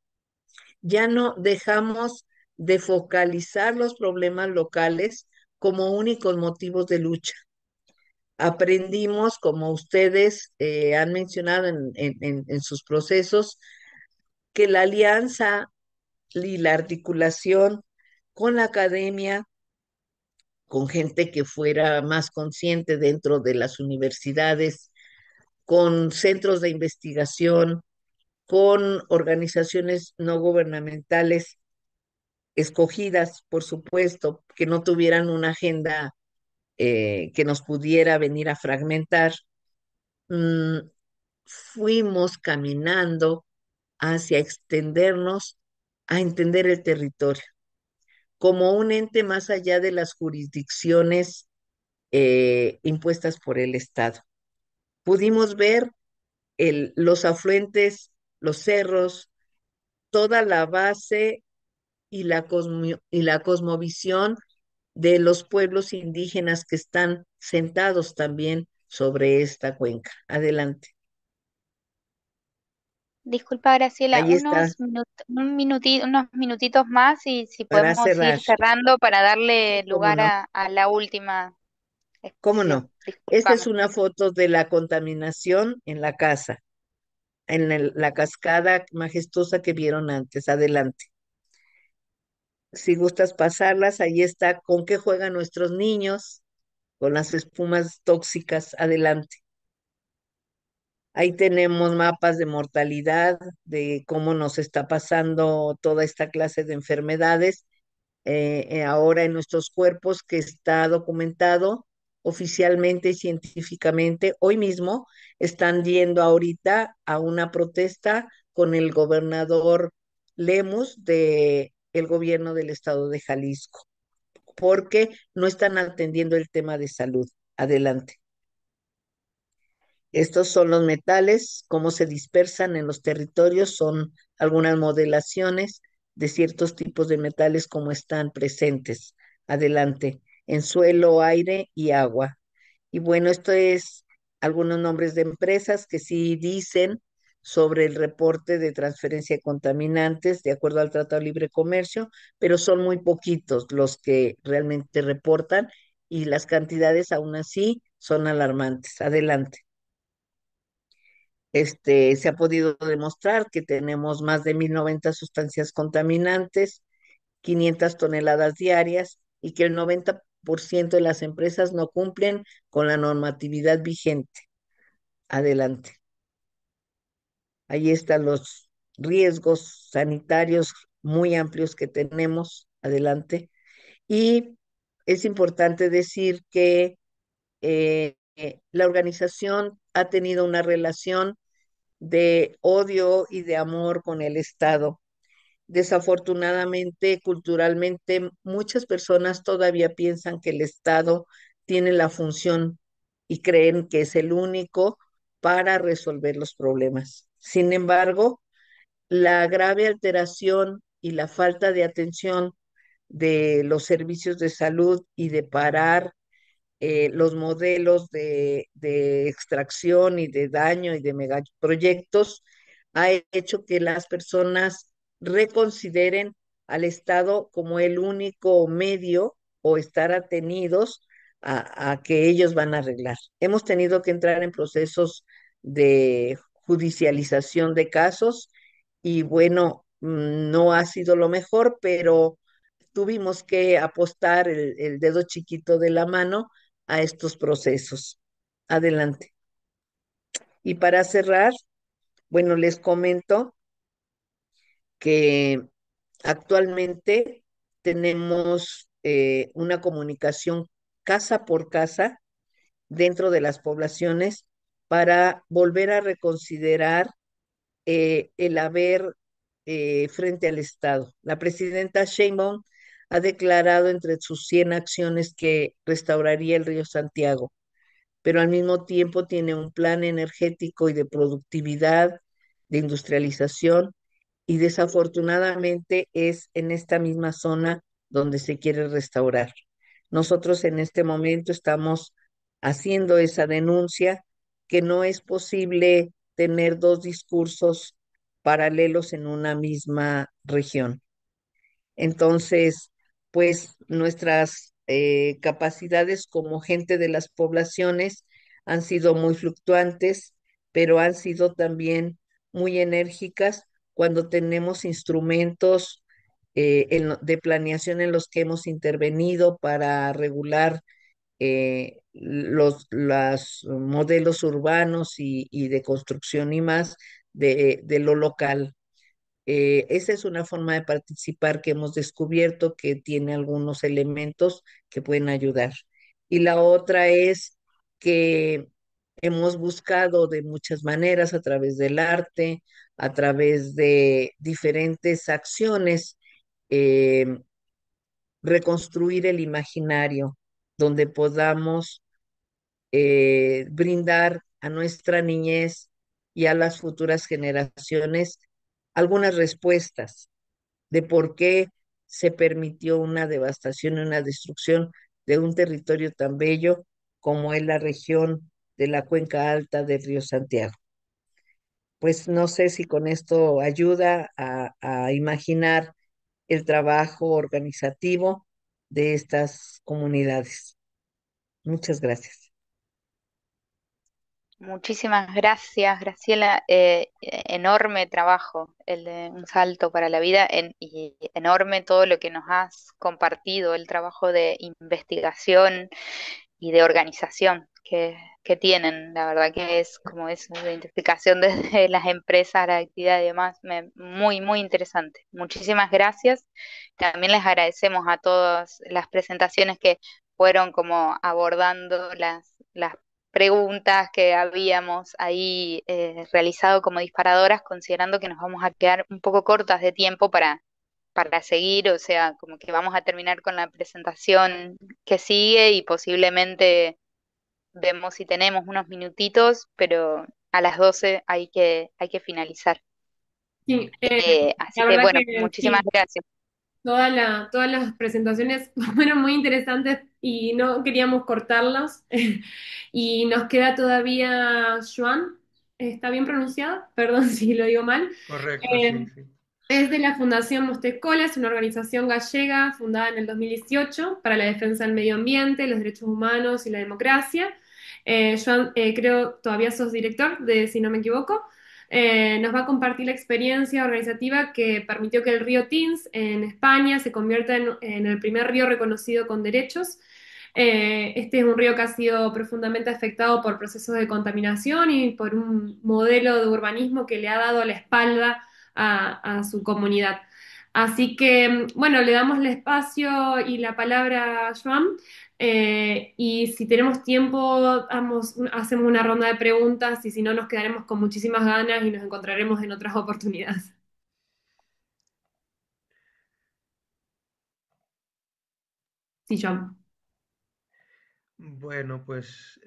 Ya no dejamos de focalizar los problemas locales como únicos motivos de lucha. Aprendimos, como ustedes han mencionado en sus procesos, que la alianza y la articulación con la academia, con gente que fuera más consciente dentro de las universidades, con centros de investigación, con organizaciones no gubernamentales escogidas, por supuesto, que no tuvieran una agenda que nos pudiera venir a fragmentar. mm, Fuimos caminando hacia extendernos a entender el territorio como un ente más allá de las jurisdicciones impuestas por el Estado. Pudimos ver los afluentes, los cerros, toda la base y la cosmovisión de los pueblos indígenas que están sentados también sobre esta cuenca. Adelante.
Disculpa, Graciela,
Ahí está,
unos minutitos más y si
para
podemos
cerrar.
ir cerrando para darle
Sí, cómo
lugar
no,
a la última
cómo
exposición.
no. Esta es
Discúlpame.
una foto de la contaminación en la casa, en la cascada majestuosa que vieron antes. Adelante. Si gustas pasarlas, ahí está con qué juegan nuestros niños, con las espumas tóxicas. Adelante. Ahí tenemos mapas de mortalidad, de cómo nos está pasando toda esta clase de enfermedades ahora en nuestros cuerpos, que está documentado oficialmente y científicamente. Hoy mismo están yendo ahorita a una protesta con el gobernador Lemus de el gobierno del estado de Jalisco, porque no están atendiendo el tema de salud. Adelante. Estos son los metales, cómo se dispersan en los territorios, son algunas modelaciones de ciertos tipos de metales como están presentes. Adelante, en suelo, aire y agua. Y bueno, esto es algunos nombres de empresas que sí dicen sobre el reporte de transferencia de contaminantes de acuerdo al Tratado de Libre Comercio, pero son muy poquitos los que realmente reportan y las cantidades aún así son alarmantes. Adelante. Se ha podido demostrar que tenemos más de 1090 sustancias contaminantes, 500 toneladas diarias y que el 90% de las empresas no cumplen con la normatividad vigente. Adelante. Ahí están los riesgos sanitarios muy amplios que tenemos. Adelante. Y es importante decir que la organización ha tenido una relación de odio y de amor con el Estado. Desafortunadamente, culturalmente, muchas personas todavía piensan que el Estado tiene la función y creen que es el único para resolver los problemas. Sin embargo, la grave alteración y la falta de atención de los servicios de salud y de parar los modelos de extracción y de daño y de megaproyectos ha hecho que las personas reconsideren al Estado como el único medio o estar atenidos a que ellos van a arreglar. Hemos tenido que entrar en procesos de judicialización de casos y bueno, no ha sido lo mejor, pero tuvimos que apostar el dedo chiquito de la mano a estos procesos. Adelante. Y para cerrar, bueno, les comento que actualmente tenemos una comunicación casa por casa dentro de las poblaciones para volver a reconsiderar el haber frente al Estado. La presidenta Sheinbaum ha declarado entre sus 100 acciones que restauraría el río Santiago, pero al mismo tiempo tiene un plan energético y de productividad, de industrialización, y desafortunadamente es en esta misma zona donde se quiere restaurar. Nosotros en este momento estamos haciendo esa denuncia que no es posible tener dos discursos paralelos en una misma región. Entonces, pues nuestras capacidades como gente de las poblaciones han sido muy fluctuantes, pero han sido también muy enérgicas cuando tenemos instrumentos de planeación en los que hemos intervenido para regular los modelos urbanos y de construcción y más de lo local. Esa es una forma de participar que hemos descubierto que tiene algunos elementos que pueden ayudar. Y la otra es que hemos buscado de muchas maneras, a través del arte, a través de diferentes acciones, eh, reconstruir el imaginario, donde podamos brindar a nuestra niñez y a las futuras generaciones algunas respuestas de por qué se permitió una devastación y una destrucción de un territorio tan bello como es la región de la cuenca alta del río Santiago. Pues no sé si con esto ayuda a imaginar el trabajo organizativo de estas comunidades. Muchas gracias.
Muchísimas gracias, Graciela. Enorme trabajo, el de Un Salto para la Vida, y enorme todo lo que nos has compartido, el trabajo de investigación y de organización que tienen. La verdad que es como eso, de identificación desde las empresas, la actividad y demás, muy, muy interesante. Muchísimas gracias. También les agradecemos a todas las presentaciones que fueron como abordando las preguntas que habíamos ahí realizado como disparadoras, considerando que nos vamos a quedar un poco cortas de tiempo para seguir, o sea, como que vamos a terminar con la presentación que sigue y posiblemente vemos si tenemos unos minutitos, pero a las 12 hay que finalizar.
Sí,
Así
la
que
verdad
bueno,
que
muchísimas
sí.
gracias.
Todas las presentaciones fueron muy interesantes y no queríamos cortarlas. Y nos queda todavía Joan, ¿está bien pronunciado? Perdón si lo digo mal.
Correcto, sí,
Eh,
sí.
es de la Fundación Mostecola, es una organización gallega fundada en el 2018 para la defensa del medio ambiente, los derechos humanos y la democracia. Joan, creo todavía sos director, si no me equivoco. Nos va a compartir la experiencia organizativa que permitió que el río Tins en España se convierta en el primer río reconocido con derechos. Este es un río que ha sido profundamente afectado por procesos de contaminación y por un modelo de urbanismo que le ha dado la espalda a su comunidad. Así que, bueno, le damos el espacio y la palabra a Joan. Y si tenemos tiempo, hacemos una ronda de preguntas y si no, nos quedaremos con muchísimas ganas y nos encontraremos en otras oportunidades. Sí, Joan.
Bueno, pues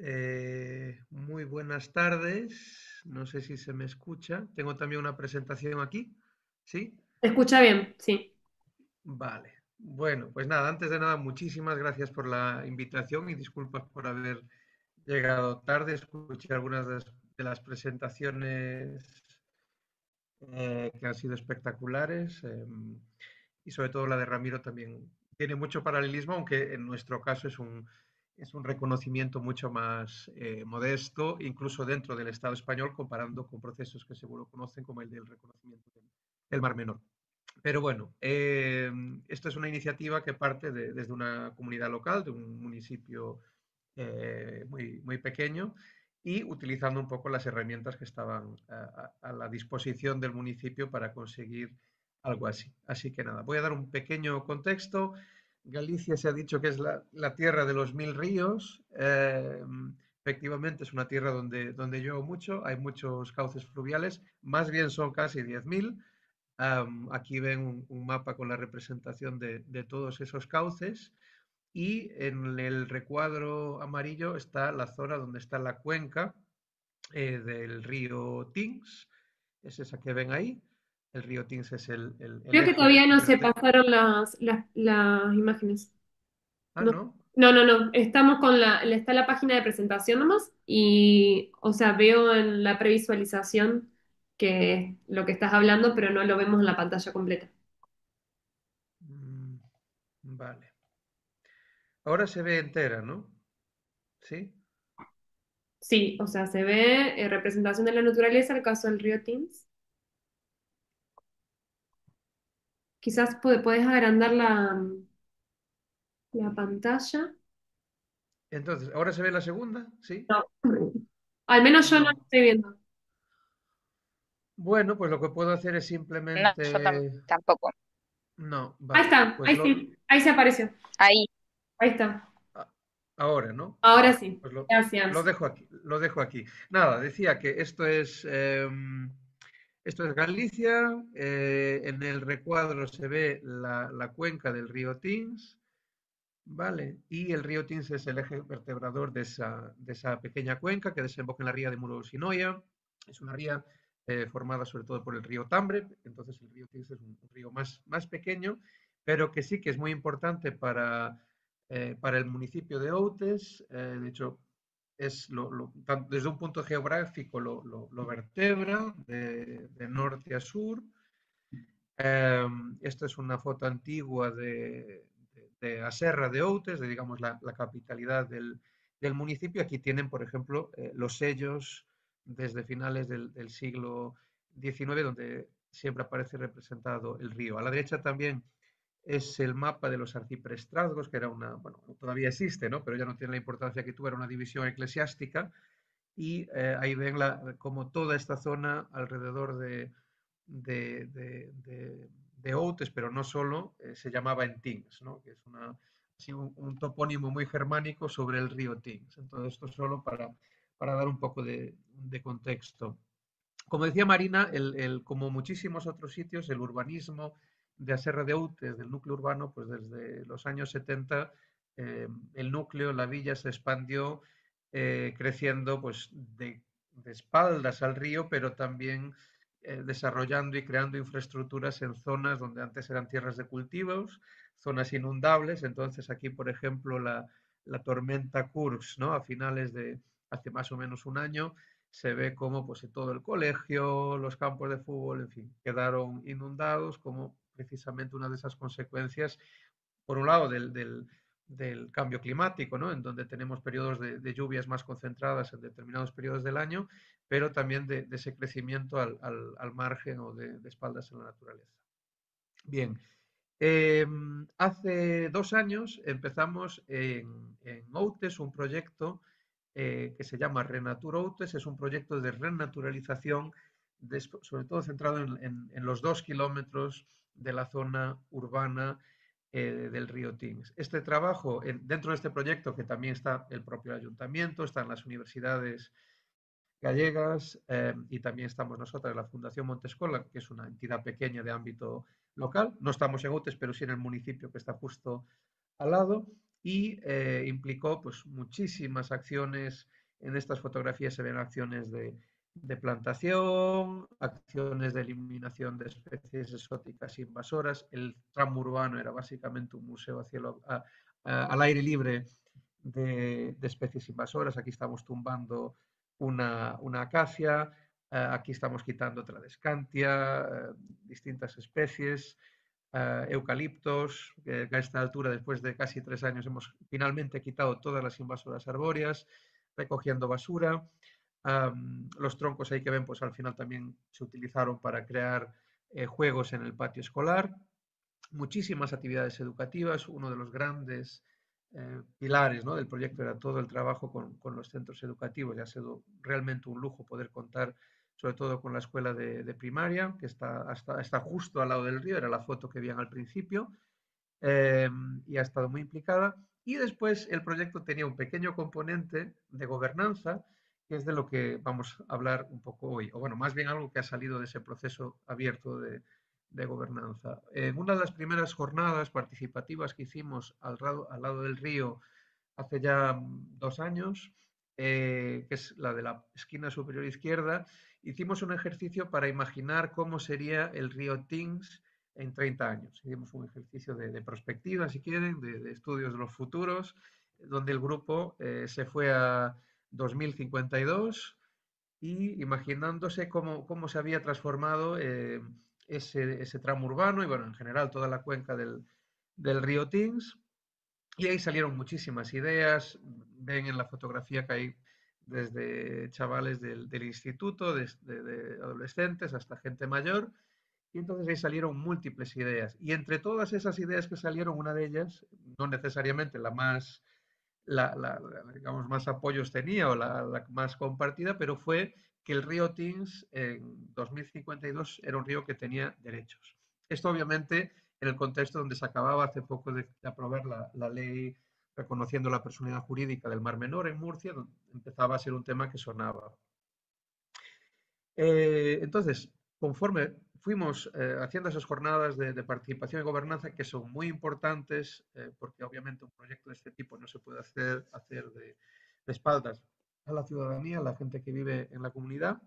muy buenas tardes. No sé si se me escucha. Tengo también una presentación aquí. ¿Sí?
¿Te escucha bien? Sí.
Vale. Bueno, pues nada, antes de nada, muchísimas gracias por la invitación y disculpas por haber llegado tarde. Escuché algunas de las presentaciones que han sido espectaculares, y sobre todo la de Ramiro también tiene mucho paralelismo, aunque en nuestro caso es un reconocimiento mucho más modesto, incluso dentro del Estado español, comparando con procesos que seguro conocen, como el del reconocimiento del Mar Menor. Pero bueno, esto es una iniciativa que parte desde una comunidad local, de un municipio muy pequeño, y utilizando un poco las herramientas que estaban a la disposición del municipio para conseguir algo así. Así que nada, voy a dar un pequeño contexto. Galicia se ha dicho que es la tierra de los 1000 ríos. Efectivamente es una tierra donde llueve mucho, hay muchos cauces fluviales, más bien son casi 10.000. Aquí ven un mapa con la representación de todos esos cauces, y en el recuadro amarillo está la zona donde está la cuenca del río Tins, es esa que ven ahí. El río Tins es el
Creo que
eje
todavía no se
verde.
pasaron las imágenes.
Ah,
No,
no.
no. Estamos con está la página de presentación nomás y, o sea, veo en la previsualización que es lo que estás hablando, pero no lo vemos en la pantalla completa.
Mm, vale. Ahora se ve entera, ¿no? Sí.
Sí, o sea, se ve representación de la naturaleza, el caso del río Tins. Quizás puedes agrandar la pantalla.
Entonces, ¿ahora se ve la segunda? Sí.
No, al menos yo no lo
No.
estoy viendo.
Bueno, pues lo que puedo hacer es
No, yo
simplemente...
tampoco.
No,
Ahí
vale.
está,
Pues
ahí sí, ahí se apareció.
Ahí,
Ahí está.
a- ahora, ¿no?
Ahora
Vale.
sí.
Pues lo
Gracias.
dejo aquí. Lo dejo aquí. Nada, decía que esto es Galicia. En el recuadro se ve la cuenca del río Tins. Vale, y el río Tins es el eje vertebrador de esa pequeña cuenca que desemboca en la ría de Muros-Sinoia. Es una ría formada sobre todo por el río Tambre, entonces el río Tins es un río más pequeño, pero que sí que es muy importante para el municipio de Outes. De hecho, desde un punto geográfico lo vertebra de norte a sur. Esta es una foto antigua de a Serra de Outes, de digamos la capitalidad del municipio. Aquí tienen, por ejemplo, los sellos desde finales del siglo XIX, donde siempre aparece representado el río. A la derecha también es el mapa de los arciprestazgos, que era bueno, todavía existe, ¿no? Pero ya no tiene la importancia que tuvo, era una división eclesiástica, y ahí ven como toda esta zona alrededor de Outes, pero no solo, se llamaba Entins, ¿no? Que es así un topónimo muy germánico sobre el río Tins. Entonces, esto solo para dar un poco de contexto. Como decía Marina, como muchísimos otros sitios, el urbanismo de a Serra de Outes, del núcleo urbano, pues desde los años 70, el núcleo, la villa se expandió creciendo pues de espaldas al río, pero también desarrollando y creando infraestructuras en zonas donde antes eran tierras de cultivos, zonas inundables. Entonces aquí, por ejemplo, la tormenta Kursk, ¿no? A finales de hace más o menos un año, se ve como pues, todo el colegio, los campos de fútbol, en fin, quedaron inundados como precisamente una de esas consecuencias, por un lado, del cambio climático, ¿no? En donde tenemos periodos de lluvias más concentradas en determinados periodos del año, pero también de ese crecimiento al margen o de espaldas en la naturaleza. Bien, hace 2 años empezamos en Outes un proyecto que se llama Renatur Outes. Es un proyecto de renaturalización, sobre todo centrado en los 2 kilómetros de la zona urbana del río Tings. Este trabajo, dentro de este proyecto, que también está el propio ayuntamiento, están las universidades gallegas y también estamos nosotros, la Fundación Montescola, que es una entidad pequeña de ámbito local. No estamos en Outes, pero sí en el municipio que está justo al lado y implicó pues muchísimas acciones. En estas fotografías se ven acciones de plantación, acciones de eliminación de especies exóticas invasoras. El tramo urbano era básicamente un museo al aire libre de especies invasoras. Aquí estamos tumbando una acacia, aquí estamos quitando otra descantia, distintas especies, eucaliptos, que a esta altura, después de casi 3 años, hemos finalmente quitado todas las invasoras arbóreas, recogiendo basura. Los troncos ahí que ven, pues al final también se utilizaron para crear juegos en el patio escolar. Muchísimas actividades educativas. Uno de los grandes pilares, ¿no?, del proyecto era todo el trabajo con los centros educativos. Ya ha sido realmente un lujo poder contar sobre todo con la escuela de primaria, que está justo al lado del río, era la foto que veían al principio, eh, y ha estado muy implicada. Y después el proyecto tenía un pequeño componente de gobernanza, que es de lo que vamos a hablar un poco hoy, o bueno, más bien algo que ha salido de ese proceso abierto de gobernanza. En una de las primeras jornadas participativas que hicimos al lado del río hace ya 2 años, que es la de la esquina superior izquierda, hicimos un ejercicio para imaginar cómo sería el río Tings en 30 años. Hicimos un ejercicio de perspectiva, si quieren, de estudios de los futuros, donde el grupo se fue a 2052 y imaginándose cómo se había transformado ese tramo urbano y, bueno, en general toda la cuenca del río Tings. Y ahí salieron muchísimas ideas. Ven en la fotografía que hay desde chavales del instituto, de adolescentes hasta gente mayor. Y entonces ahí salieron múltiples ideas. Y entre todas esas ideas que salieron, una de ellas, no necesariamente la más, digamos, más apoyos tenía o la más compartida, pero fue que el río Tings en 2052 era un río que tenía derechos. Esto obviamente en el contexto donde se acababa hace poco de aprobar la ley reconociendo la personalidad jurídica del Mar Menor en Murcia, donde empezaba a ser un tema que sonaba. Entonces, conforme fuimos haciendo esas jornadas de participación y gobernanza, que son muy importantes, porque obviamente un proyecto de este tipo no se puede hacer de espaldas a la ciudadanía, a la gente que vive en la comunidad.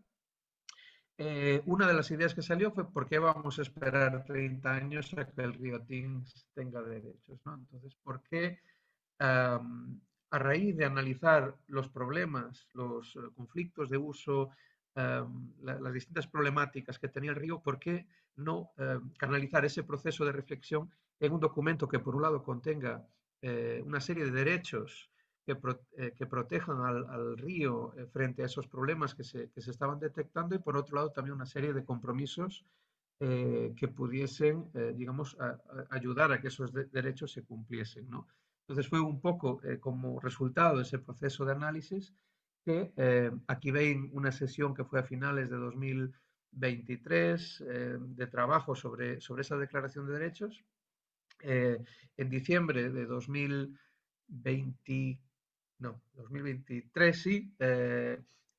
Una de las ideas que salió fue por qué vamos a esperar 30 años a que el río Tings tenga derechos, ¿no? Entonces, ¿por qué a raíz de analizar los problemas, los conflictos de uso, las distintas problemáticas que tenía el río, ¿por qué no canalizar ese proceso de reflexión en un documento que por un lado contenga una serie de derechos que protejan al río frente a esos problemas que se estaban detectando y por otro lado también una serie de compromisos que pudiesen, digamos, ayudar a que esos derechos se cumpliesen, ¿no? Entonces fue un poco como resultado de ese proceso de análisis que aquí ven una sesión que fue a finales de 2023 de trabajo sobre esa declaración de derechos. En diciembre de 2024 no, 2023 sí,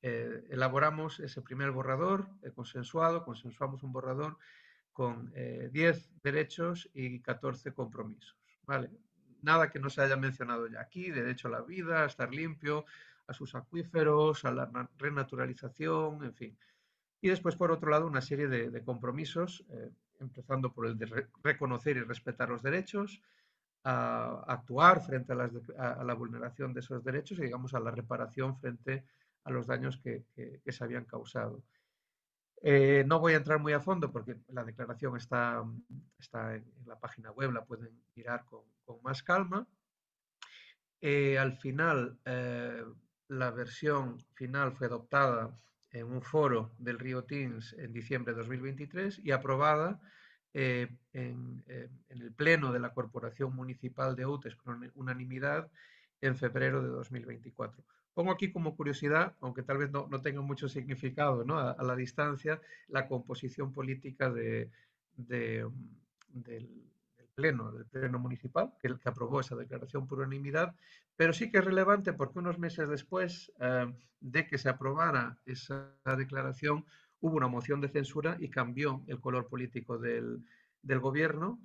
elaboramos ese primer borrador consensuamos un borrador con 10 derechos y 14 compromisos, ¿vale? Nada que no se haya mencionado ya aquí: derecho a la vida, a estar limpio, a sus acuíferos, a la renaturalización, en fin. Y después, por otro lado, una serie de compromisos, empezando por el de reconocer y respetar los derechos, a actuar frente a la vulneración de esos derechos y, digamos, a la reparación frente a los daños que se habían causado. No voy a entrar muy a fondo porque la declaración está en la página web, la pueden mirar con más calma. Al final, la versión final fue adoptada en un foro del Río Teams en diciembre de 2023 y aprobada en el Pleno de la Corporación Municipal de Outes con unanimidad en febrero de 2024. Pongo aquí como curiosidad, aunque tal vez no tenga mucho significado, ¿no? A la distancia, la composición política del, del Pleno Municipal, que aprobó esa declaración por unanimidad, pero sí que es relevante porque unos meses después de que se aprobara esa declaración, hubo una moción de censura y cambió el color político del gobierno.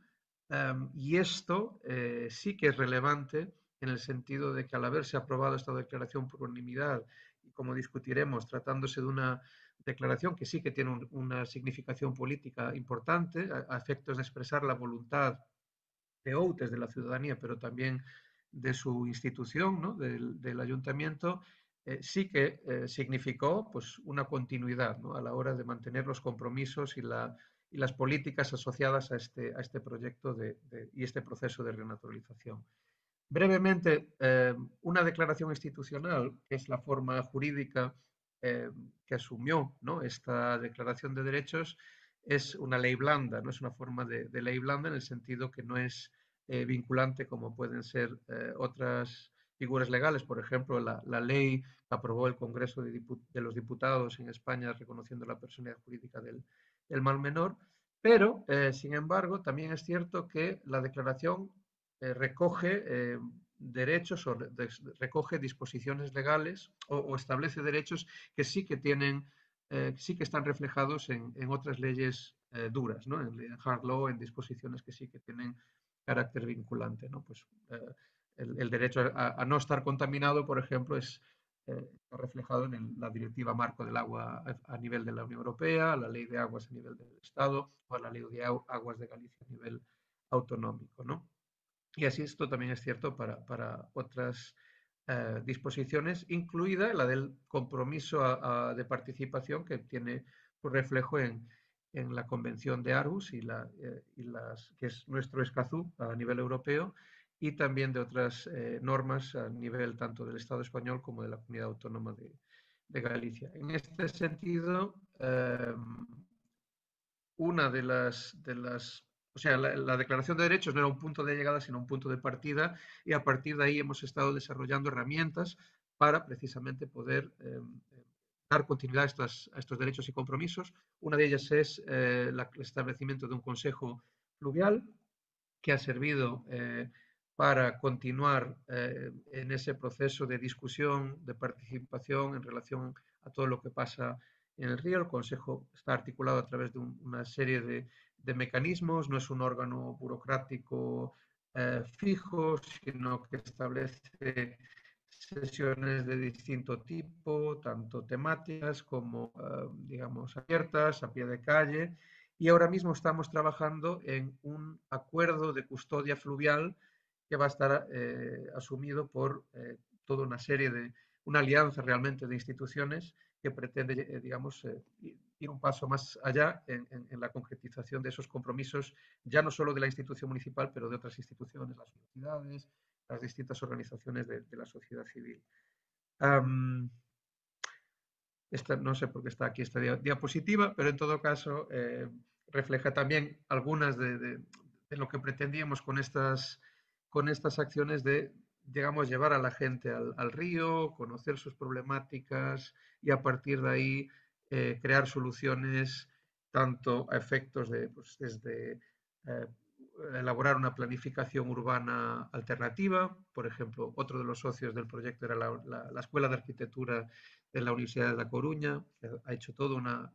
Y esto sí que es relevante en el sentido de que, al haberse aprobado esta declaración por unanimidad, y como discutiremos, tratándose de una declaración que sí que tiene una significación política importante, a efectos de expresar la voluntad de Outes, de la ciudadanía, pero también de su institución, ¿no? del ayuntamiento, sí que significó pues, una continuidad, ¿no? a la hora de mantener los compromisos y las políticas asociadas a este proyecto y este proceso de renaturalización. Brevemente, una declaración institucional, que es la forma jurídica que asumió, ¿no? esta declaración de derechos, es una ley blanda, no es una forma de ley blanda en el sentido que no es vinculante como pueden ser otras figuras legales. Por ejemplo, la ley que aprobó el Congreso de los Diputados en España reconociendo la personalidad jurídica del mal menor, pero, sin embargo, también es cierto que la declaración recoge derechos o recoge disposiciones legales o establece derechos que sí que tienen, sí que están reflejados en otras leyes duras, ¿no? En hard law, en disposiciones que sí que tienen carácter vinculante, ¿no? Pues el derecho a no estar contaminado, por ejemplo, está reflejado en la Directiva Marco del Agua a nivel de la Unión Europea, la Ley de Aguas a nivel del Estado o la Ley de Aguas de Galicia a nivel autonómico, ¿no? Y así esto también es cierto para otras disposiciones, incluida la del compromiso de participación que tiene su reflejo en la Convención de Aarhus que es nuestro Escazú a nivel europeo, y también de otras normas a nivel tanto del Estado español como de la Comunidad Autónoma de Galicia. En este sentido, una o sea, la declaración de derechos no era un punto de llegada, sino un punto de partida, y a partir de ahí hemos estado desarrollando herramientas para precisamente poder dar continuidad a estos derechos y compromisos. Una de ellas es el establecimiento de un consejo fluvial que ha servido para continuar en ese proceso de discusión, de participación en relación a todo lo que pasa en el río. El Consejo está articulado a través de una serie de mecanismos, no es un órgano burocrático fijo, sino que establece sesiones de distinto tipo, tanto temáticas como, digamos, abiertas, a pie de calle. Y ahora mismo estamos trabajando en un acuerdo de custodia fluvial que va a estar asumido por toda una alianza realmente de instituciones que pretende, digamos, ir un paso más allá en la concretización de esos compromisos, ya no solo de la institución municipal, pero de otras instituciones, las universidades, las distintas organizaciones de la sociedad civil. No sé por qué está aquí esta diapositiva, pero en todo caso refleja también algunas de lo que pretendíamos con estas acciones de, digamos, llevar a la gente al río, conocer sus problemáticas y a partir de ahí crear soluciones tanto a efectos de, pues, desde elaborar una planificación urbana alternativa. Por ejemplo, otro de los socios del proyecto era la Escuela de Arquitectura de la Universidad de La Coruña, que ha hecho toda una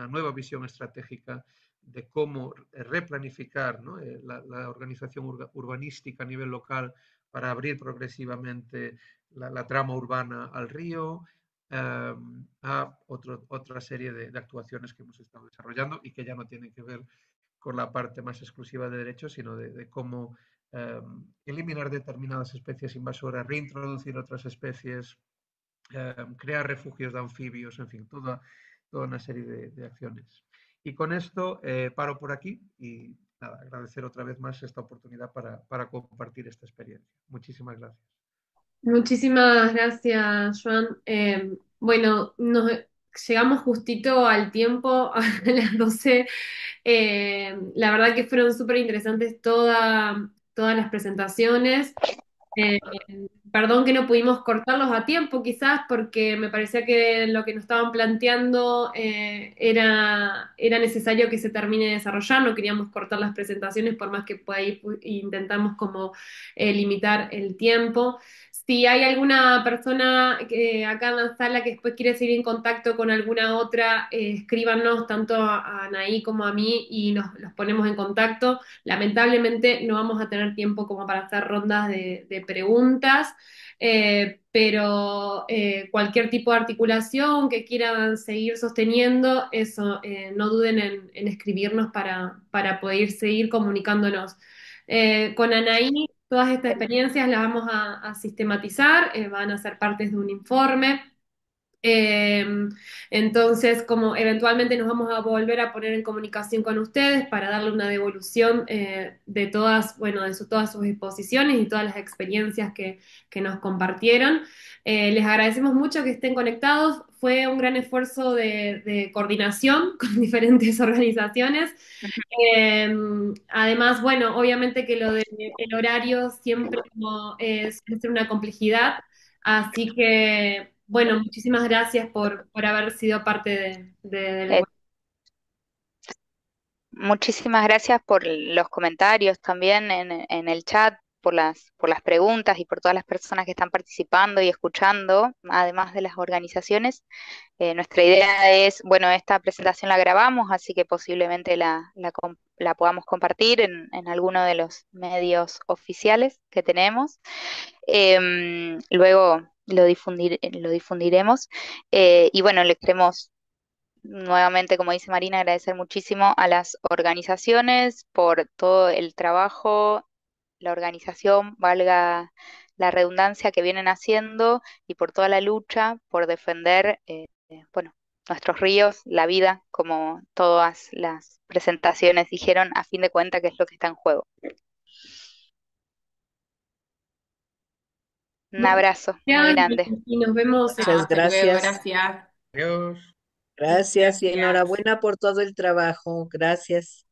nueva visión estratégica de cómo replanificar, ¿no? La organización urbanística a nivel local para abrir progresivamente la trama urbana al río, a otra serie de actuaciones que hemos estado desarrollando y que ya no tienen que ver con la parte más exclusiva de derechos, sino de cómo eliminar determinadas especies invasoras, reintroducir otras especies, crear refugios de anfibios, en fin, toda una serie de acciones. Y con esto paro por aquí y nada, agradecer otra vez más esta oportunidad para compartir esta experiencia. Muchísimas gracias.
Muchísimas gracias, Joan. Bueno, llegamos justito al tiempo, a las 12. La verdad que fueron súper interesantes todas las presentaciones. Eh, Perdón que no pudimos cortarlos a tiempo, quizás porque me parecía que lo que nos estaban planteando era necesario que se termine de desarrollar. No queríamos cortar las presentaciones, por más que por ahí intentamos como limitar el tiempo. Si hay alguna persona acá en la sala que después quiere seguir en contacto con alguna otra, escríbanos tanto a Anaí como a mí y los ponemos en contacto. Lamentablemente no vamos a tener tiempo como para hacer rondas de preguntas, pero cualquier tipo de articulación que quieran seguir sosteniendo, eso, no duden en escribirnos para poder seguir comunicándonos. Con Anaí, todas estas experiencias las vamos a sistematizar, van a ser partes de un informe. Eh, entonces, como eventualmente nos vamos a volver a poner en comunicación con ustedes para darle una devolución de todas, bueno, todas sus exposiciones y todas las experiencias que nos compartieron. Les agradecemos mucho que estén conectados. Fue un gran esfuerzo de coordinación con diferentes organizaciones. Además, bueno, obviamente que lo del horario siempre como es una complejidad. Así que, bueno, muchísimas gracias por haber sido parte del
Eh, Muchísimas gracias por los comentarios también en el chat, por las preguntas y por todas las personas que están participando y escuchando, además de las organizaciones. Nuestra idea es, bueno, esta presentación la grabamos, así que posiblemente la podamos compartir en alguno de los medios oficiales que tenemos. Luego lo difundiremos. Y bueno, le queremos nuevamente, como dice Marina, agradecer muchísimo a las organizaciones por todo el trabajo, la organización, valga la redundancia, que vienen haciendo y por toda la lucha por defender, bueno, nuestros ríos, la vida, como todas las presentaciones dijeron, a fin de cuentas, que es lo que está en juego. Un
Muchas
abrazo muy
gracias
grande.
y nos vemos.
Muchas
Hasta luego,
gracias.
gracias.
Adiós.
Gracias y
Gracias.
enhorabuena por todo el trabajo. Gracias.